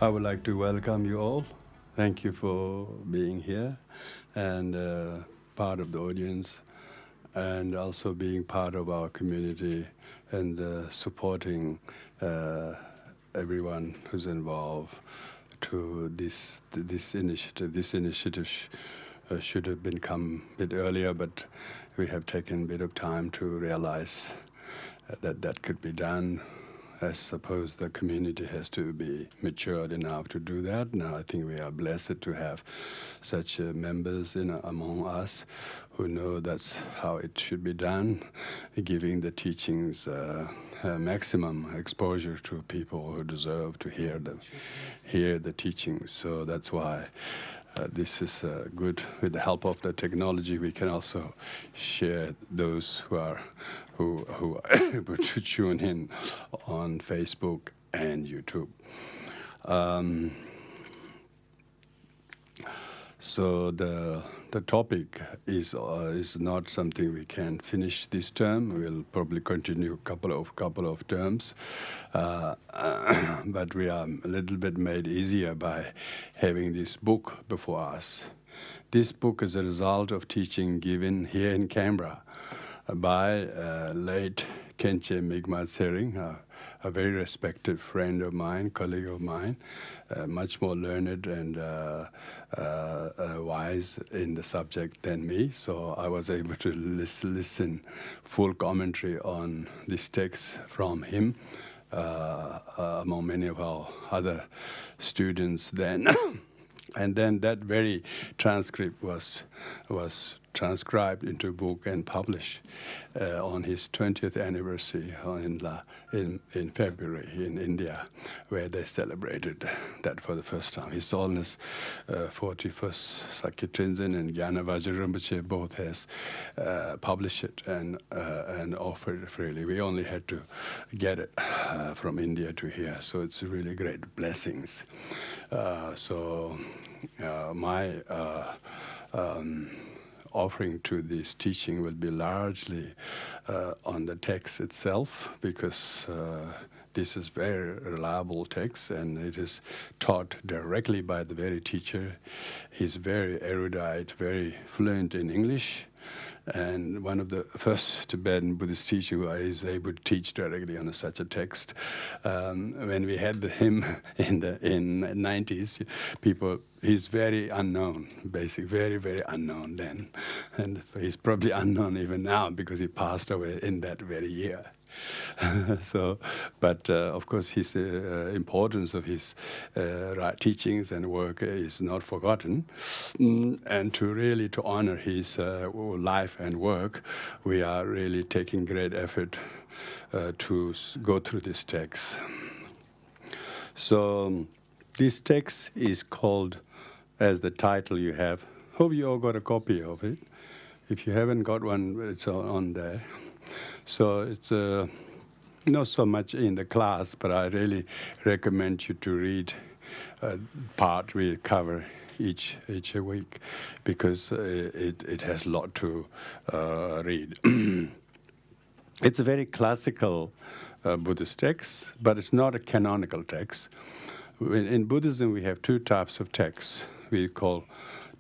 I would like to welcome you all. Thank you for being here and part of the audience, and also being part of our community and supporting everyone who's involved to this initiative. This initiative should have been come a bit earlier, but we have taken a bit of time to realize that could be done. I suppose the community has to be matured enough to do that. Now I think we are blessed to have such members among us who know that's how it should be done, giving the teachings maximum exposure to people who deserve to hear the teachings. So that's why this is good. With the help of the technology, we can also share those who are able to tune in on Facebook and YouTube. So the topic is not something we can finish this term. We'll probably continue a couple of terms, but we are a little bit made easier by having this book before us. This book is a result of teaching given here in Canberra by late Khenche Mi'kmaq Tsering, a very respected friend of mine, colleague of mine, much more learned and wise in the subject than me. So I was able to listen full commentary on this text from him, among many of our other students then. And then that very transcript was transcribed into a book and published on his 20th anniversary in February in India, where they celebrated that for the first time. His Holiness 41st Sakya Tenzin and Gyana Vajra Rinpoche both has published it and offered it freely. We only had to get it from India to here, so it's really great blessings. My offering to this teaching will be largely on the text itself, because this is very reliable text and it is taught directly by the very teacher. He's very erudite, very fluent in English, and one of the first Tibetan Buddhist teachers who is able to teach directly on such a text. When we had him in the 90s, he's very unknown, basically very, very unknown then. And he's probably unknown even now because he passed away in that very year. But of course, his importance of his teachings and work is not forgotten. And to honor his life and work, we are really taking great effort to go through this text. So this text is called, as the title you have. Hope you all got a copy of it. If you haven't got one, it's on there. So it's not so much in the class, but I really recommend you to read part we cover each week, because it has a lot to read. It's a very classical Buddhist text, but it's not a canonical text. In Buddhism, we have two types of texts. We call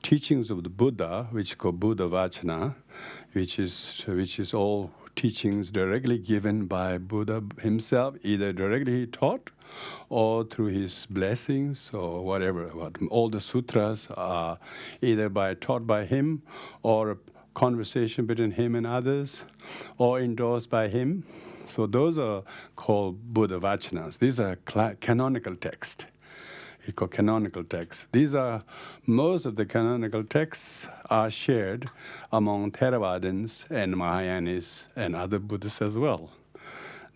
teachings of the Buddha, which is called Buddha Vachana, which is all teachings directly given by Buddha himself, either directly he taught or through his blessings or whatever. All the sutras are either taught by him, or a conversation between him and others, or endorsed by him. So those are called Buddha Vachanas. These are canonical texts. It's called canonical texts. Most of the canonical texts are shared among Theravadins and Mahayanis and other Buddhists as well.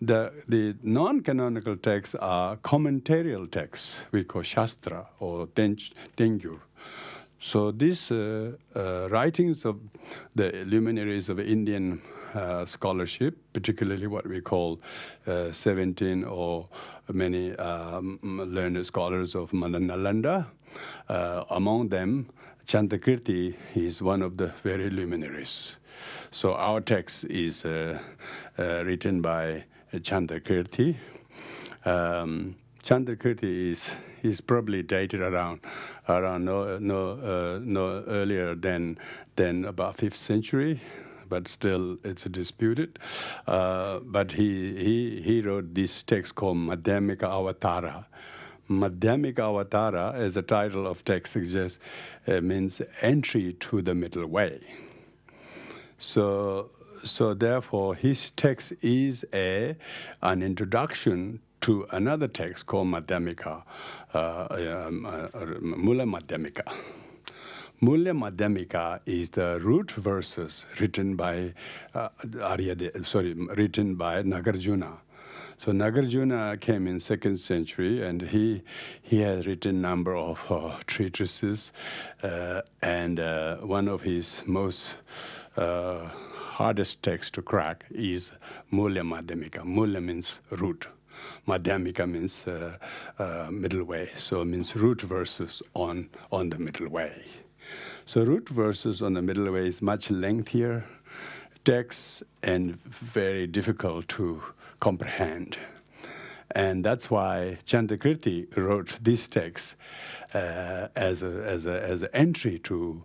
The non-canonical texts are commentarial texts, we call Shastra or Tengyur. So these writings of the luminaries of Indian scholarship, particularly what we call Sentient or many learned scholars of Nalanda, among them Chadrakirti is one of the very luminaries. So our text is written by Chadrakirti. Chadrakirti is probably dated around no earlier than about 5th century, but still it's disputed. But he wrote this text called Madhyamika Avatara. Madhyamika Avatara, as the title of text suggests, means entry to the middle way. So therefore, his text is an introduction to another text called Madhyamika, Mula Madhyamika. Mula Madhyamika is the root verses written by written by Nagarjuna. So Nagarjuna came in 2nd century, and he has written a number of treatises, and one of his most hardest texts to crack is Mula Madhyamika. Mula means root. Madhyamika means middle way, so it means root verses on the middle way. So root verses on the middle way is much lengthier text and very difficult to comprehend. And that's why Chadrakirti wrote this text as an entry to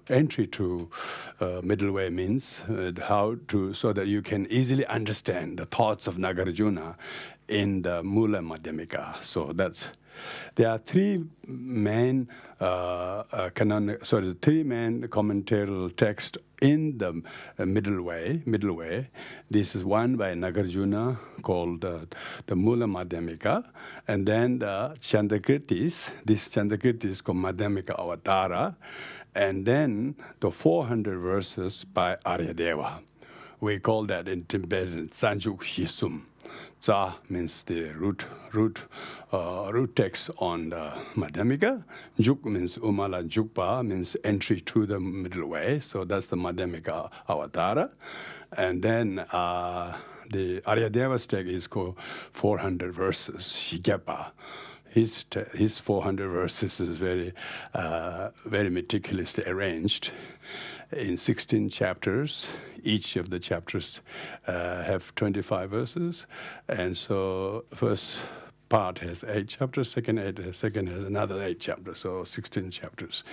middle way, means so that you can easily understand the thoughts of Nagarjuna in the Mula Madhyamika. So there are three main commentarial texts in the middle way. This is one by Nagarjuna called the Mula Madhyamika, and then the Chadrakirtis. This Chadrakirti is called Madhyamika Avatara, and then the 400 verses by Aryadeva. We call that in Tibetan Sanjuk Hisum. Tsa means the root text on the Madhyamika. Juk means Umala Jukpa, means entry to the middle way. So that's the Madhyamika Avatara. And then the Aryadeva's text is called 400 verses, Shigyapa. His 400 verses is very meticulously arranged in 16 chapters. Each of the chapters have 25 verses, and so first part has 8 chapters, second has another 8 chapters, so 16 chapters,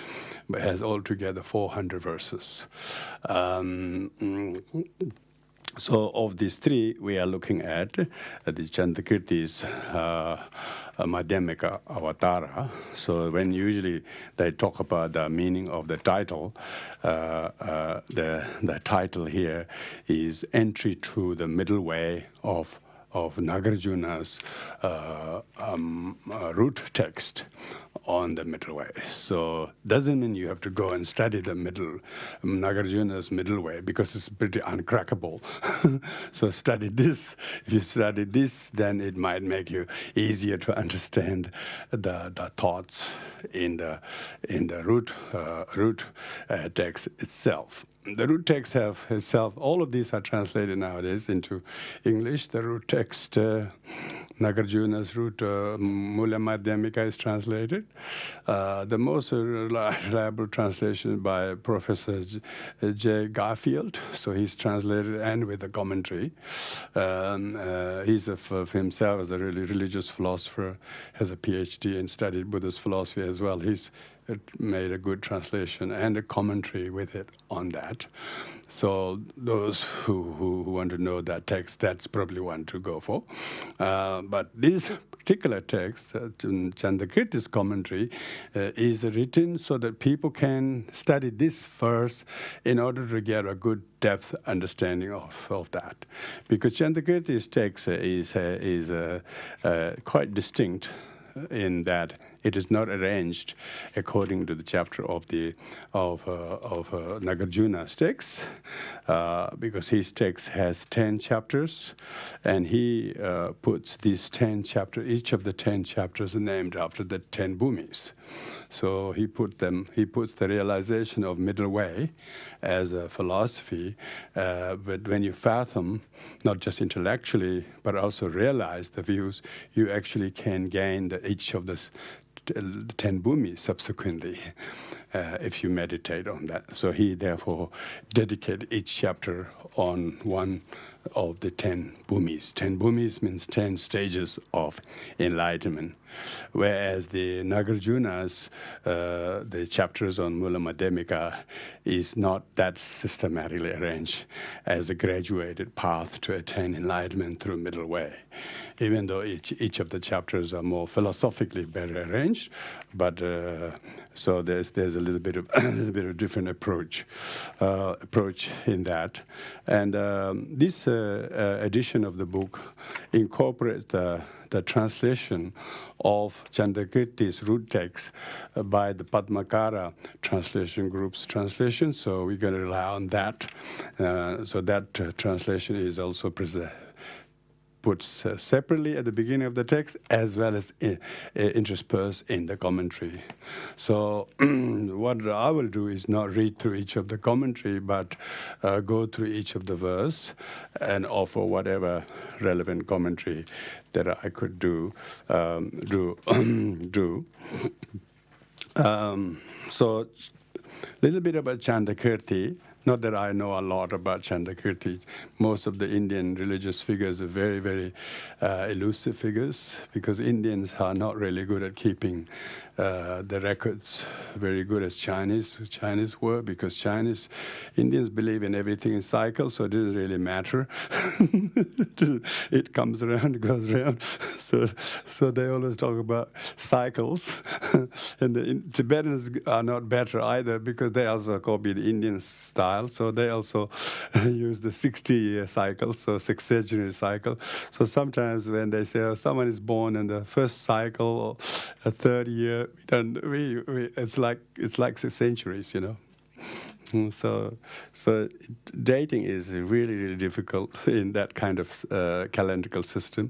but has altogether 400 verses. So of these three, we are looking at the Chadrakirti's Madhyamika Avatara. So when usually they talk about the meaning of the title, the title here is Entry to the Middle Way of Nagarjuna's root text on the middle way. So doesn't mean you have to go and study the Nagarjuna's middle way, because it's pretty uncrackable. So study this. If you study this, then it might make you easier to understand the thoughts in the root text itself. The root text itself, all of these are translated nowadays into English. The root text, Nagarjuna's root, Mula Madhyamika, is translated. The most reliable translation by Professor J. Garfield. So he's translated and with a commentary. He's himself as a really religious philosopher, has a PhD and studied Buddhist philosophy as well. He's made a good translation and a commentary with it on that. So those who want to know that text, that's probably one to go for. But this particular text, Chadrakirti's commentary, is written so that people can study this first in order to get a good depth understanding of that. Because Chadrakirti's text is quite distinct in that it is not arranged according to the chapter of Nagarjuna's text, because his text has 10 chapters, and he puts these 10 chapters. Each of the 10 chapters are named after the 10 bhumis. So he puts the realization of middle way as a philosophy, but when you fathom, not just intellectually, but also realize the views, you actually can gain each of the 10 bhumis subsequently, if you meditate on that. So he therefore dedicated each chapter on one of the 10 bhumis. 10 bhumis means 10 stages of enlightenment. Whereas the Nagarjuna's, the chapters on Mula Madhyamika is not that systematically arranged as a graduated path to attain enlightenment through middle way. Even though each of the chapters are more philosophically better arranged, but so there's a little bit of different approach in that. And this edition of the book incorporates the translation of Chadrakirti's root text by the Padmakara translation group's translation. So we're going to rely on that. So that translation is also put separately at the beginning of the text, as well as interspersed in the commentary. So what I will do is not read through each of the commentary, but go through each of the verse and offer whatever relevant commentary that I could do. So a little bit about Chadrakirti. Not that I know a lot about Chadrakirti. Most of the Indian religious figures are very, very elusive figures, because Indians are not really good at keeping the records very good as Chinese were, because Indians believe in everything in cycles, so it doesn't really matter. It comes around, it goes around. So they always talk about cycles. And the Tibetans are not better either, because they also copy the Indian style. So they also use the 60-year cycle, so sexagenary cycle. So sometimes when they say, oh, someone is born in the first cycle or a third year, it's like 6 centuries, you know. So dating is really, really difficult in that kind of calendrical system.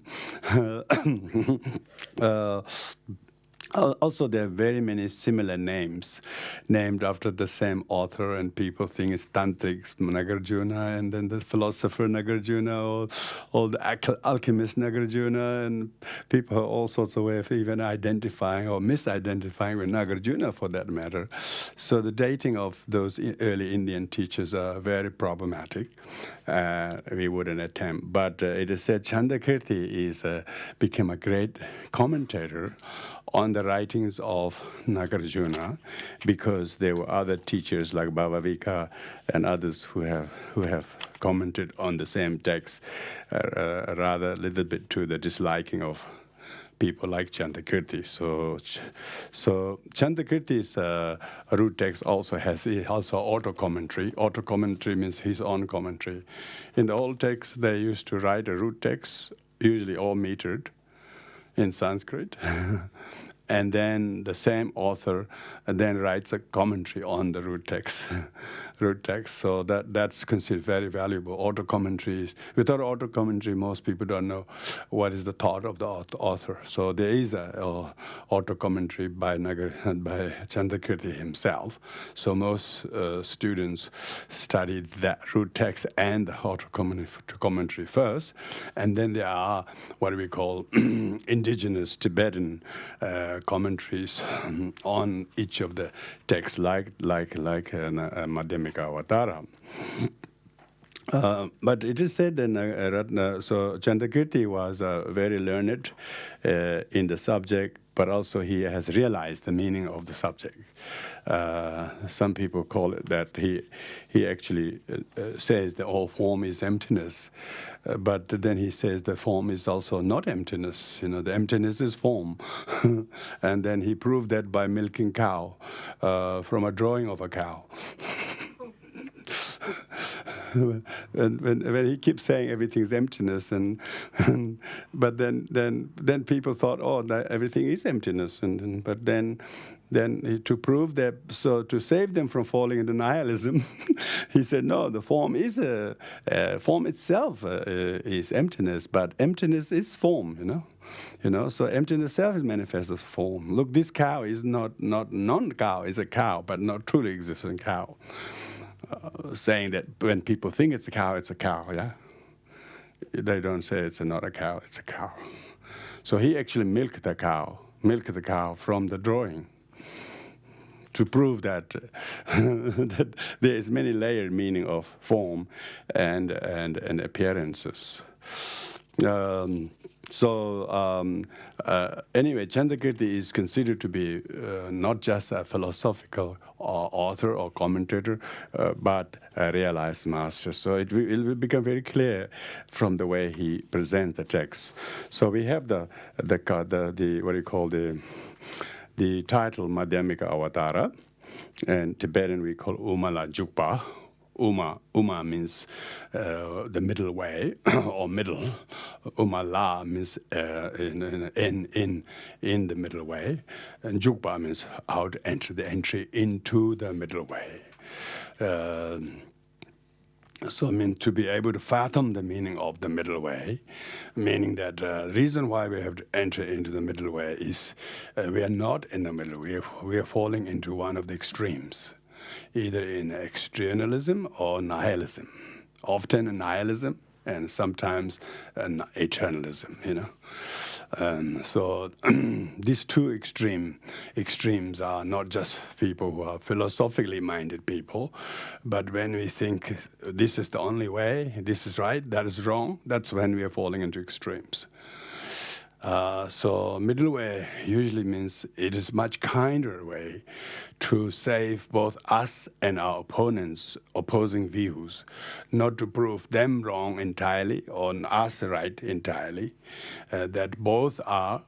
Also, there are very many similar names named after the same author, and people think it's Tantrics Nagarjuna, and then the philosopher Nagarjuna, or the alchemist Nagarjuna, and people have all sorts of ways of even identifying or misidentifying with Nagarjuna for that matter. So the dating of those early Indian teachers are very problematic. We wouldn't attempt. But it is said Chadrakirti became a great commentator on the writings of Nagarjuna, because there were other teachers like Bhavavika and others who have commented on the same text, rather a little bit to the disliking of people like Chadrakirti. So Chadrakirti's root text also has auto commentary. Auto commentary means his own commentary. In the old text, they used to write a root text, usually all metered in Sanskrit. And then the same author then writes a commentary on the root text. So that's considered very valuable. Auto commentaries. Without auto commentary, most people don't know what is the thought of the author. So there is a auto commentary by Chadrakirti himself. So most students study that root text and the auto commentary first, and then there are what we call indigenous Tibetan commentaries on each of the texts, like Madhyamika Avatara. But it is said that so Chadrakirti was very learned in the subject, but also he has realized the meaning of the subject. Some people call it that he actually says that all form is emptiness, but then he says the form is also not emptiness. You know, the emptiness is form. And then he proved that by milking cow from a drawing of a cow. when he keeps saying everything's emptiness, but then people thought, oh, that everything is emptiness, but then to prove that, so to save them from falling into nihilism, he said, no, the form is form itself is emptiness, but emptiness is form, you know. So emptiness itself is manifest as form. Look, this cow is not non-cow, it's a cow, but not truly existent cow. Saying that when people think it's a cow, yeah? They don't say it's not a cow, it's a cow. So he actually milked the cow from the drawing. to prove that that there is many layered meaning of form and appearances. Anyway, Chadrakirti is considered to be not just a philosophical author or commentator, but a realized master. So it will become very clear from the way he presents the text. So we have the what do you call the title Madhyamika Avatara, and Tibetan we call Umala Jukpa. Uma means the middle way or middle. Umala means in the middle way, and Jukpa means how to enter, the entry into the middle way. So I mean to be able to fathom the meaning of the middle way, meaning that the reason why we have to enter into the middle way is we are not in the middle. We are falling into one of the extremes, either in externalism or nihilism. Often nihilism and sometimes eternalism, you know. So these two extremes are not just people who are philosophically minded people, but when we think this is the only way, this is right, that is wrong, that's when we are falling into extremes. So middle way usually means it is much kinder way to save both us and our opponents' opposing views, not to prove them wrong entirely or us right entirely, that both are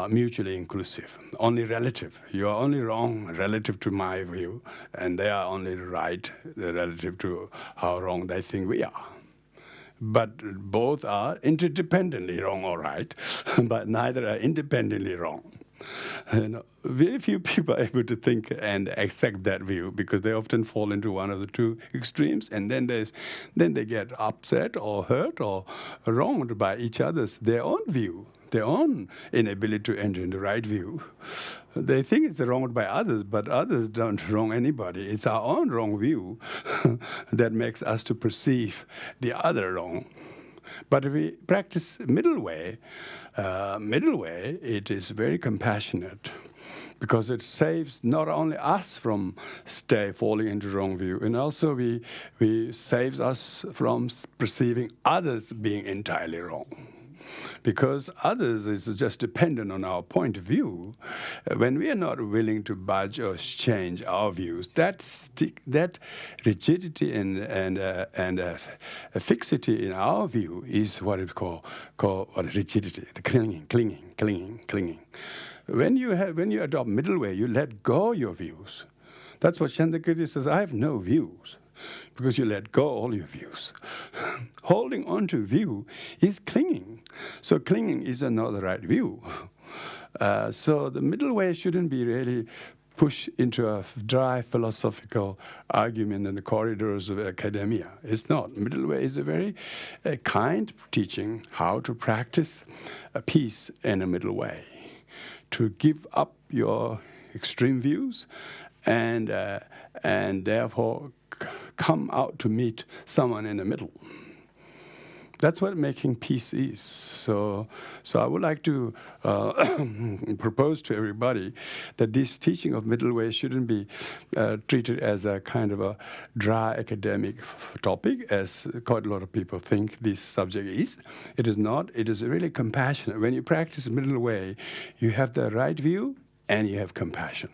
mutually inclusive, only relative. You are only wrong relative to my view, and they are only right relative to how wrong they think we are. But both are interdependently wrong or right, but neither are independently wrong. You know, very few people are able to think and accept that view because they often fall into one of the two extremes, and then they get upset or hurt or wronged by each other's their own view, their own inability to enter into the right view. They think it's wronged by others, but others don't wrong anybody. It's our own wrong view that makes us to perceive the other wrong. But if we practice middle way, it is very compassionate because it saves not only us from falling into the wrong view, and also we saves us from perceiving others being entirely wrong. Because others is just dependent on our point of view. When we are not willing to budge or change our views, that rigidity and fixity in our view is what is called rigidity, the clinging. When you adopt middle way, you let go your views. That's what Chadrakirti says. I have no views. Because you let go all your views. Holding on to view is clinging. So clinging is not the right view. So the middle way shouldn't be really pushed into a dry philosophical argument in the corridors of academia. It's not. Middle way is a very kind teaching how to practice a peace in a middle way. To give up your extreme views and therefore come out to meet someone in the middle. That's what making peace is. So I would like to propose to everybody that this teaching of middle way shouldn't be treated as a kind of a dry academic topic, as quite a lot of people think this subject is. It is not. It is really compassionate. When you practice middle way, you have the right view and you have compassion.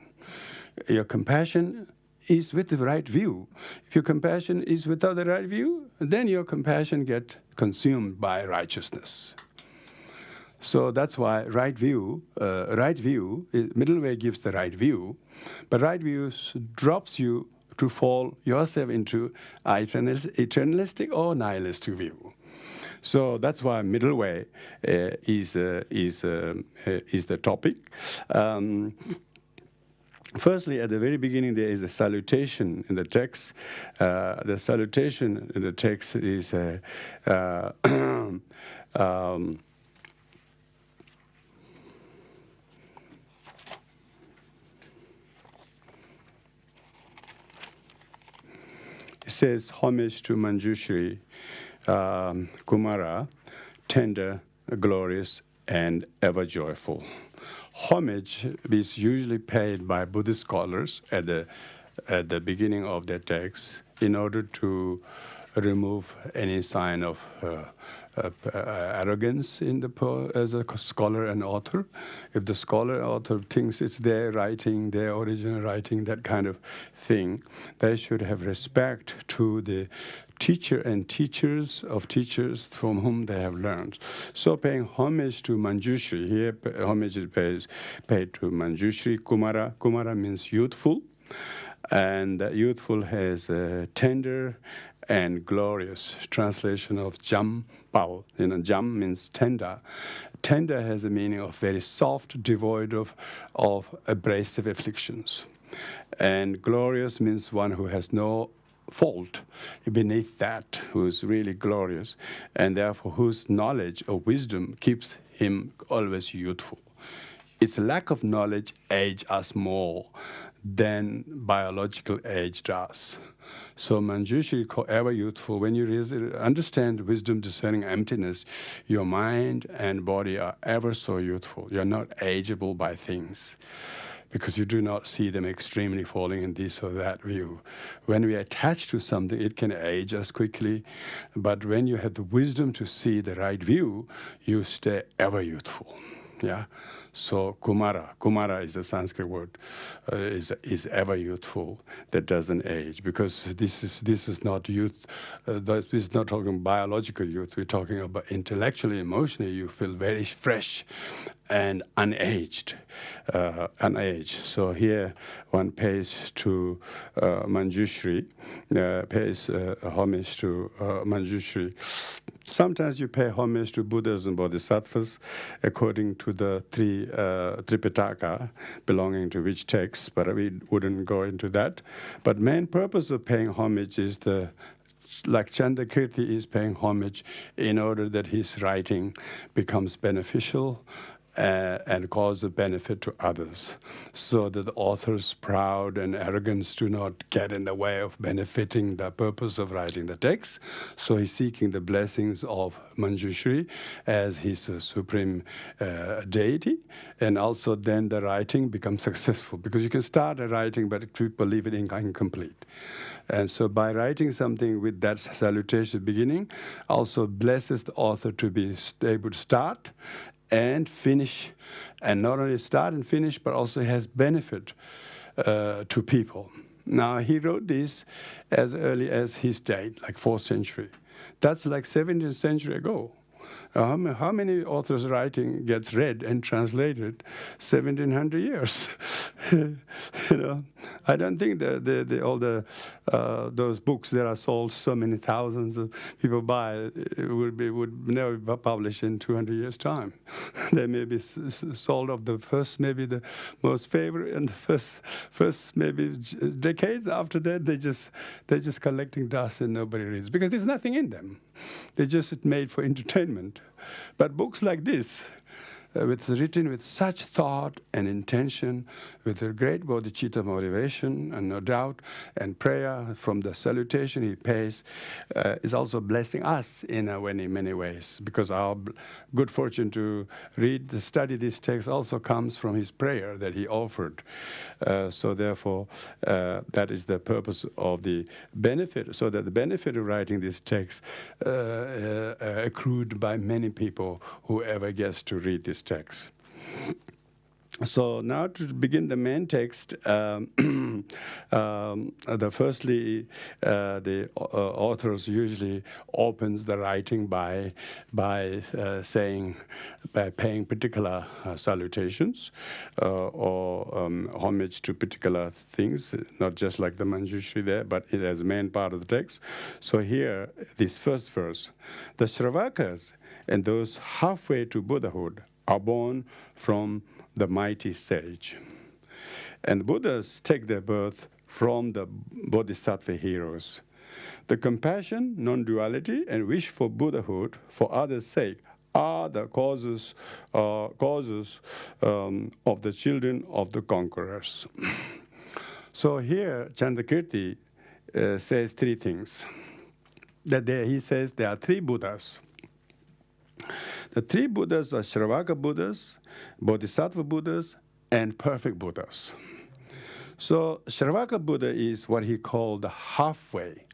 Your compassion is with the right view. If your compassion is without the right view, then your compassion gets consumed by righteousness. So that's why middle way gives the right view, but right view drops you to fall yourself into eternalistic or nihilistic view. So that's why middle way is the topic. Firstly, at the very beginning, there is a salutation in the text. The salutation in the text is it says, homage to Manjushri, Kumara, tender, glorious, and ever joyful. homage is usually paid by Buddhist scholars at the beginning of their text in order to remove any sign of arrogance as a scholar and author. If the scholar and author thinks it's their writing, their original writing, that kind of thing, they should have respect to the teacher and teachers of teachers from whom they have learned. So paying homage to Manjushri, here homage is paid to Manjushri, Kumara. Kumara means youthful, and youthful has tender and glorious. Translation of Jam Pao. Jam means tender. Tender has a meaning of very soft, devoid of abrasive afflictions. And glorious means one who has no fault beneath that, who is really glorious, and therefore whose knowledge or wisdom keeps him always youthful. Its lack of knowledge ages us more than biological age does. So Manjushri, ever youthful, when you understand wisdom discerning emptiness, your mind and body are ever so youthful. You're not ageable by things, because you do not see them extremely falling in this or that view. When we attach to something, it can age us quickly, but when you have the wisdom to see the right view, you stay ever youthful. Yeah. So Kumara is a Sanskrit word, is ever youthful, that doesn't age, because this is not youth. This is not talking biological youth. We're talking about intellectually, emotionally. You feel very fresh and unaged. So here one pays to Manjushri, pays homage to Manjushri. Sometimes you pay homage to Buddhas and Bodhisattvas according to the three Tripitaka, belonging to which text, but we wouldn't go into that. But main purpose of paying homage is like Chadrakirti is paying homage in order that his writing becomes beneficial and cause a benefit to others, so that the author's pride and arrogance do not get in the way of benefiting the purpose of writing the text. So he's seeking the blessings of Manjushri as his supreme deity, and also then the writing becomes successful, because you can start a writing but people leave it incomplete. And so by writing something with that salutation beginning, also blesses the author to be able to start and finish, and not only start and finish, but also has benefit to people. Now, he wrote this as early as his date, like 4th century. That's like 17th century ago. How many authors' writing gets read and translated 1700 years? I don't think those books that are sold so many thousands of people buy would never be published in 200 years' time. They may be sold of the first, maybe the most favorite, and the first maybe decades. After that, they're just collecting dust and nobody reads, because there's nothing in them. They're just made for entertainment. But books like this, written with such thought and intention, with a great bodhicitta motivation and no doubt, and prayer from the salutation he pays, is also blessing us in many ways, because our good fortune to study this text also comes from his prayer that he offered. So therefore, that is the purpose of the benefit, so that the benefit of writing this text accrued by many people, whoever gets to read this text. So now to begin the main text, the authors usually opens the writing by paying particular salutations or homage to particular things, not just like the Manjushri there, but it as main part of the text. So here, this first verse, the Shravakas and those halfway to Buddhahood are born from the mighty sage. And Buddhas take their birth from the Bodhisattva heroes. The compassion, non-duality, and wish for Buddhahood for others' sake are the causes of the children of the conquerors. So here, Chadrakirti says three things. He says there are three Buddhas. The three Buddhas are Shravaka Buddhas, Bodhisattva Buddhas, and perfect Buddhas. So Shravaka Buddha is what he called the halfway.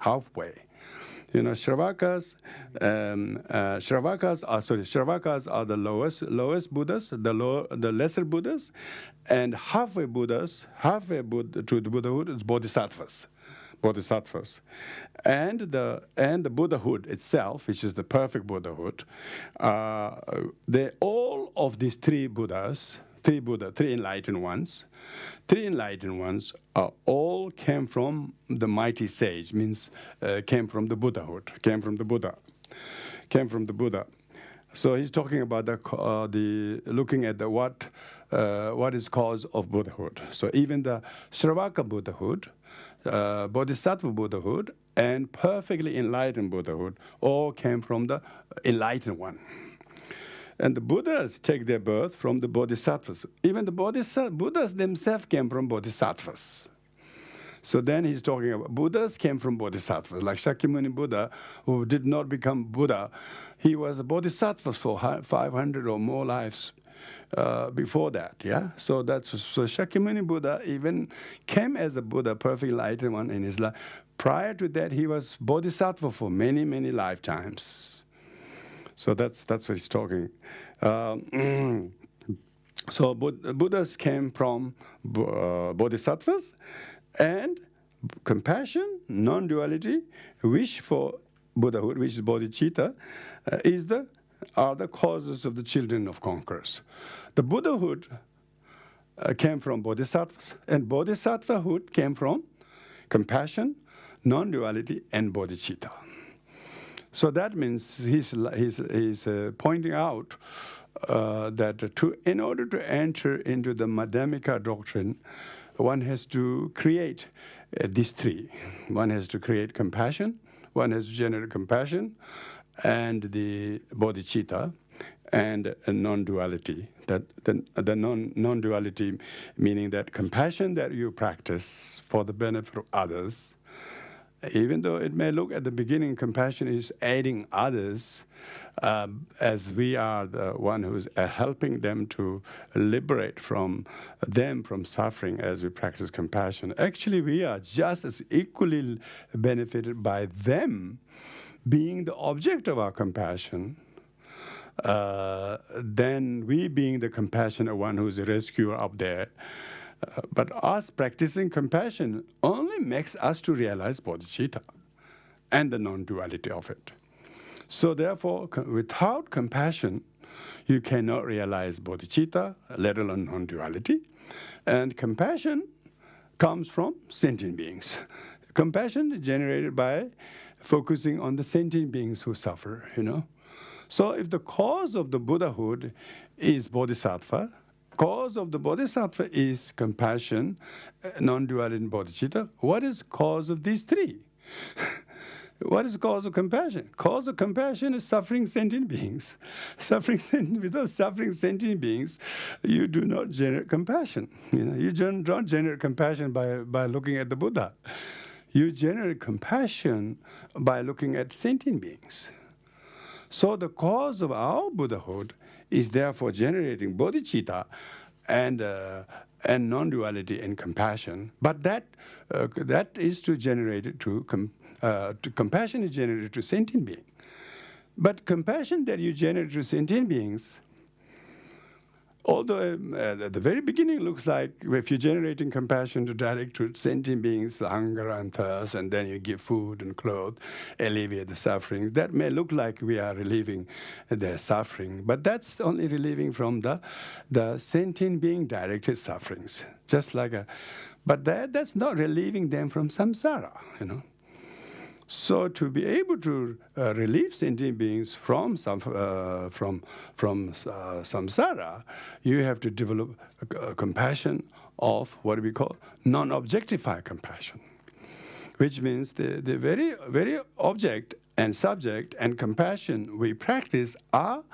You know, Shravakas are the lowest Buddhas, the lesser Buddhas, and halfway Buddha to the Buddhahood is Bodhisattvas. And the Buddhahood itself, which is the perfect Buddhahood, all of these three enlightened ones are all came from the mighty sage, means came from the Buddhahood, came from the Buddha. So he's talking about looking at what is cause of Buddhahood. So even the Shravaka Buddhahood, Bodhisattva Buddhahood, and perfectly enlightened Buddhahood all came from the enlightened one. And the Buddhas take their birth from the Bodhisattvas. Even the Buddhas themselves came from Bodhisattvas. So then he's talking about Buddhas came from Bodhisattvas. Like Shakyamuni Buddha, who did not become Buddha, he was a Bodhisattva for 500 or more lives before that. Yeah. So Shakyamuni Buddha even came as a Buddha, perfect enlightened one in his life. Prior to that, he was Bodhisattva for many, many lifetimes. So that's what he's talking. So Buddhas came from Bodhisattvas, and compassion, non-duality, wish for Buddhahood, which is bodhicitta, are the causes of the children of conquerors. The Buddhahood came from Bodhisattvas, and Bodhisattvahood came from compassion, non-duality, and bodhicitta. So that means he's pointing out that in order to enter into the Madhyamika doctrine, one has to create these three. One has to create compassion, one has to generate compassion, and the bodhicitta, and a non-duality. That the non-duality meaning that compassion that you practice for the benefit of others, even though it may look at the beginning, compassion is aiding others, as we are the one who's helping them to liberate from suffering as we practice compassion. Actually, we are just as equally benefited by them being the object of our compassion, than we being the compassionate one who's a rescuer up there. But us practicing compassion only makes us to realize bodhicitta and the non-duality of it. So therefore, without compassion, you cannot realize bodhicitta, let alone non-duality. And compassion comes from sentient beings. Compassion is generated by focusing on the sentient beings who suffer, you know. So if the cause of the Buddhahood is bodhisattva, cause of the bodhisattva is compassion, non-duality, and bodhicitta, what is cause of these three? What is cause of compassion? Cause of compassion is suffering sentient beings. Without suffering sentient beings, you do not generate compassion. You know, you don't generate compassion by looking at the Buddha. You generate compassion by looking at sentient beings. So the cause of our Buddhahood is therefore generating bodhicitta and non-duality and compassion. But that is to generate it to compassion is generated to sentient being. But compassion that you generate to sentient beings, although at the very beginning looks like if you're generating compassion to direct to sentient beings, hunger and thirst, and then you give food and clothes, alleviate the suffering, that may look like we are relieving their suffering, but that's only relieving from the sentient being directed sufferings. But that's not relieving them from samsara, you know. So to be able to relieve sentient beings from samsara, you have to develop a compassion of what we call non-objectified compassion, which means the very, very object and subject and compassion we practice are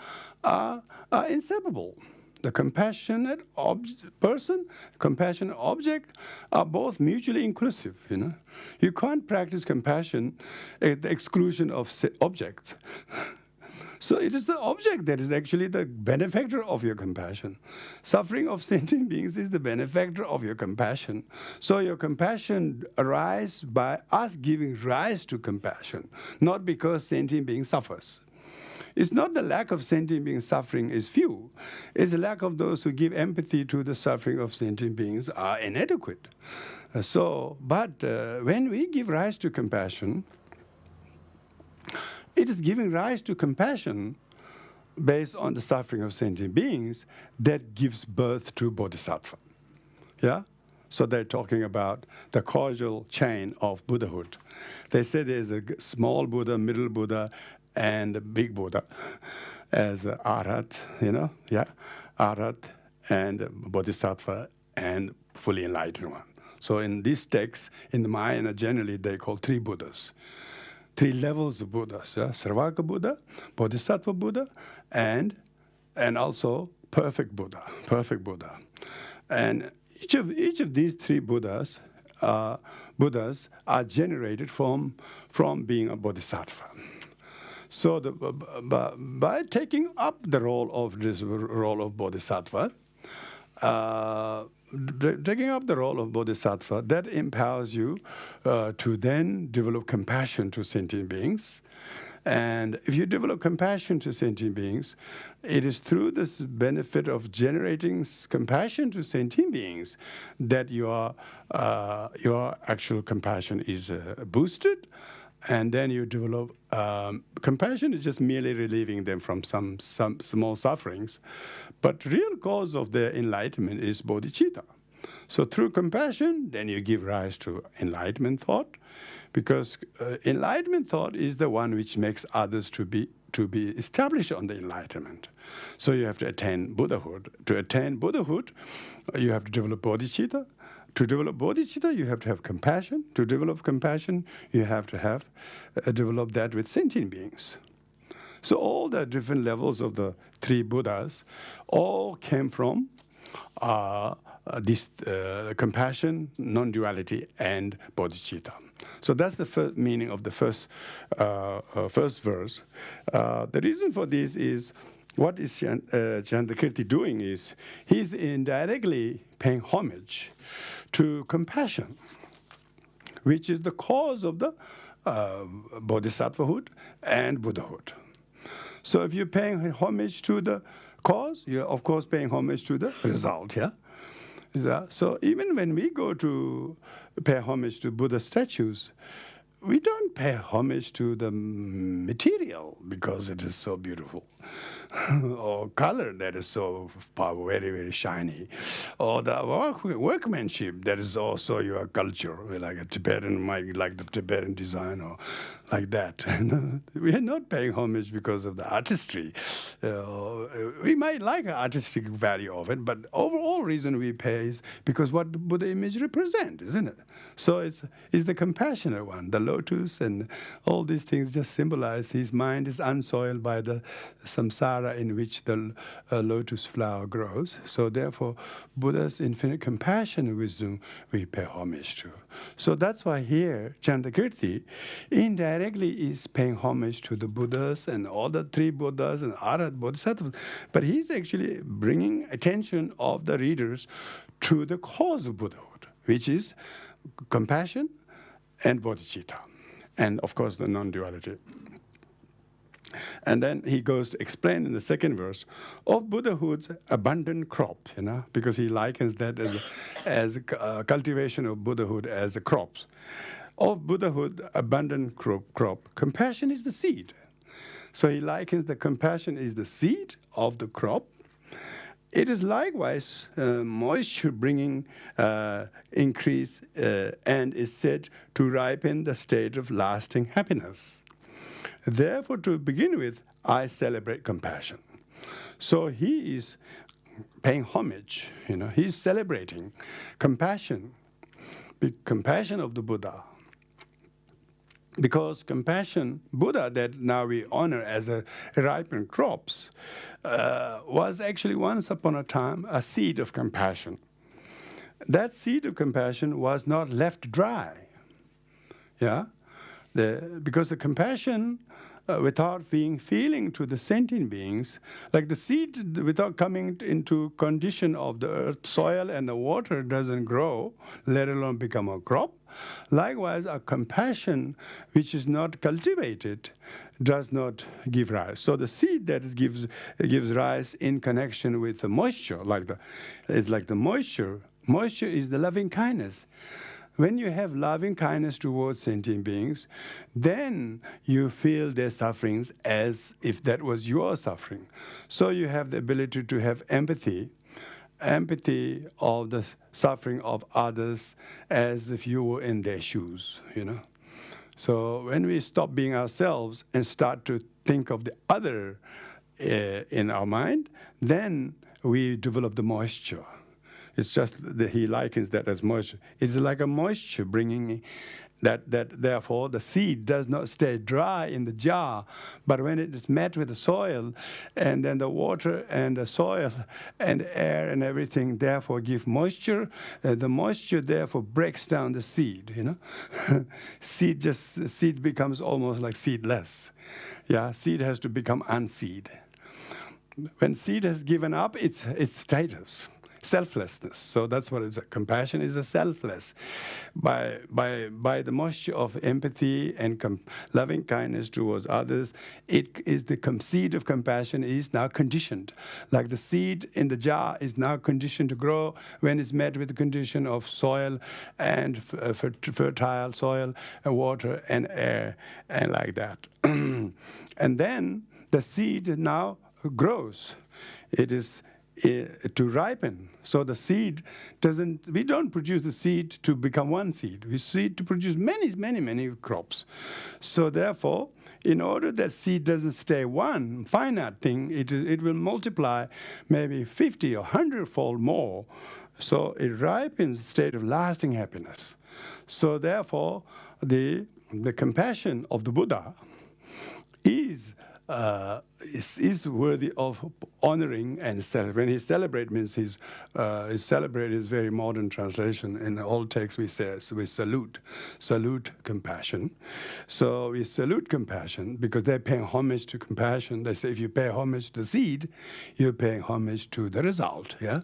inseparable. The compassionate person, compassionate object are both mutually inclusive, you know. You can't practice compassion at the exclusion of objects. So it is the object that is actually the benefactor of your compassion. Suffering of sentient beings is the benefactor of your compassion. So your compassion arises by us giving rise to compassion, not because sentient being suffers. It's not the lack of sentient beings suffering is few. It's the lack of those who give empathy to the suffering of sentient beings are inadequate. But when we give rise to compassion, it is giving rise to compassion based on the suffering of sentient beings that gives birth to Bodhisattva. Yeah? So they're talking about the causal chain of Buddhahood. They say there's a small Buddha, middle Buddha, and a big Buddha as Arhat, Arhat and Bodhisattva and fully enlightened one. So in this text, in the Mahayana, generally they call 3 Buddhas. 3 levels of Buddhas, Sarvaka Buddha, Bodhisattva Buddha, and also perfect Buddha. And each of these 3 Buddhas are generated from being a Bodhisattva. So by taking up the role of Bodhisattva, that empowers you to then develop compassion to sentient beings. And if you develop compassion to sentient beings, it is through this benefit of generating compassion to sentient beings that your actual compassion is boosted. And then you develop compassion is just merely relieving them from some small sufferings. But real cause of their enlightenment is bodhicitta. So through compassion, then you give rise to enlightenment thought, because enlightenment thought is the one which makes others to be established on the enlightenment. So you have to attain Buddhahood. To attain Buddhahood, you have to develop bodhicitta. To develop bodhicitta, you have to have compassion. To develop compassion, you have to have develop that with sentient beings. So all the different levels of the 3 Buddhas all came from this compassion, non-duality, and bodhicitta. So that's the first meaning of the first verse. The reason for this is what is Chadrakirti doing is he's indirectly paying homage to compassion, which is the cause of the Bodhisattvahood and Buddhahood. So if you're paying homage to the cause, you're of course paying homage to the result, yeah? So even when we go to pay homage to Buddha statues, we don't pay homage to the material because it is so beautiful, or color that is so very, very shiny, or the workmanship that is also your culture, like a Tibetan might like the Tibetan design or like that. We are not paying homage because of the artistry. We might like the artistic value of it, but overall reason we pay is because what the Buddha image represents, isn't it? So it's the compassionate one. The lotus and all these things just symbolize his mind is unsoiled by the samsara in which the lotus flower grows. So therefore, Buddha's infinite compassion and wisdom we pay homage to. So that's why here, Chadrakirti indirectly is paying homage to the Buddhas and all the 3 Buddhas and Arhat Bodhisattvas. But he's actually bringing attention of the readers to the cause of Buddhahood, which is compassion and bodhicitta, and of course the non-duality. And then he goes to explain in the second verse of Buddhahood's abundant crop, because he likens that as cultivation of Buddhahood as a crop. Of Buddhahood, abundant crop, compassion is the seed. So he likens the compassion is the seed of the crop. It is likewise moisture bringing increase and is said to ripen the state of lasting happiness. Therefore, to begin with, I celebrate compassion. So he is paying homage, he's celebrating compassion, the compassion of the Buddha. Because compassion, Buddha, that now we honor as a ripened crops, was actually once upon a time a seed of compassion. That seed of compassion was not left dry. Yeah? Because the compassion without being feeling to the sentient beings, like the seed without coming into condition of the earth, soil and the water doesn't grow, let alone become a crop. Likewise, a compassion which is not cultivated does not give rise. So the seed that gives rise in connection with the moisture, it's like the moisture. Moisture is the loving kindness. When you have loving kindness towards sentient beings, then you feel their sufferings as if that was your suffering. So you have the ability to have empathy of the suffering of others as if you were in their shoes, you know. So when we stop being ourselves and start to think of the other in our mind, then we develop the moisture. It's just that he likens that as moisture. It's like a moisture bringing that therefore the seed does not stay dry in the jar, but when it is met with the soil, and then the water and the soil and the air and everything therefore give moisture, the moisture therefore breaks down the seed, you know. Seed becomes almost like seedless. Yeah, seed has to become unseed. When seed has given up its status, selflessness. So that's what it's. Compassion is a selfless. By the moisture of empathy and loving kindness towards others, it is the seed of compassion is now conditioned. Like the seed in the jar is now conditioned to grow when it's met with the condition of soil and fertile soil, water and air, and like that. And then the seed now grows. It is to ripen. So the seed we don't produce the seed to become one seed. We seed to produce many crops. So therefore, in order that seed doesn't stay one finite thing, it will multiply maybe 50 or 100-fold more. So it ripens a state of lasting happiness. So therefore, the compassion of the Buddha is worthy of honoring and celebrate. When he celebrate means celebrate is very modern translation. In the old text we say we salute compassion. So we salute compassion because they're paying homage to compassion. They say if you pay homage to the seed, you're paying homage to the result. Yeah.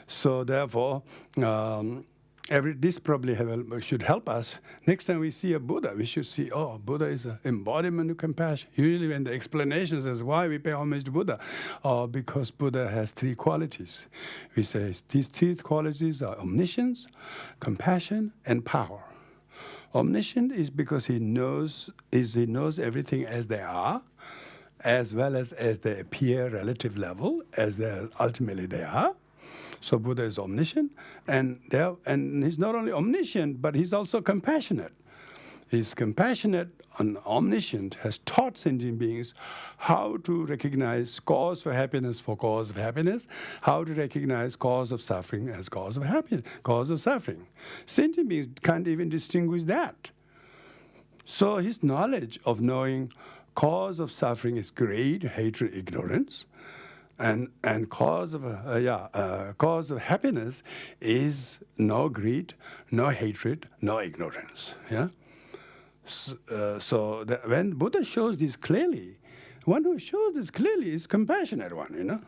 So therefore. This probably should help us. Next time we see a Buddha, we should see, oh, Buddha is an embodiment of compassion. Usually when the explanation says why we pay homage to Buddha, because Buddha has 3 qualities. We say these 3 qualities are omniscience, compassion, and power. Omniscient is because he knows everything as they are, as well as they appear relative level, as ultimately they are. So Buddha is omniscient, and he's not only omniscient, but he's also compassionate. He's compassionate and omniscient, has taught sentient beings how to recognize cause for happiness, how to recognize cause of suffering as cause of happiness, cause of suffering. Sentient beings can't even distinguish that. So his knowledge of knowing cause of suffering is greed, hatred, ignorance. And cause of happiness is no greed, no hatred, no ignorance. Yeah. So when Buddha shows this clearly, one who shows this clearly is compassionate one. You know,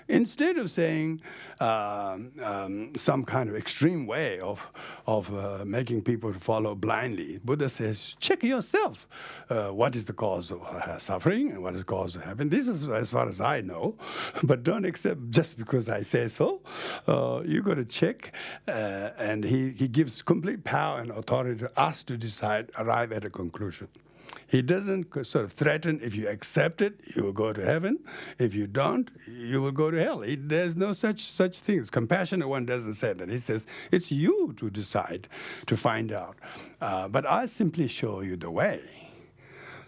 instead of saying some kind of extreme way of making people follow blindly, Buddha says, check yourself. What is the cause of suffering and what is the cause of happiness? This is as far as I know, but don't accept just because I say so. You got to check, and he gives complete power and authority to us to decide, arrive at a conclusion. He doesn't sort of threaten, if you accept it, you will go to heaven. If you don't, you will go to hell. There's no such things. Compassionate one doesn't say that. He says, it's you to decide, to find out. But I simply show you the way.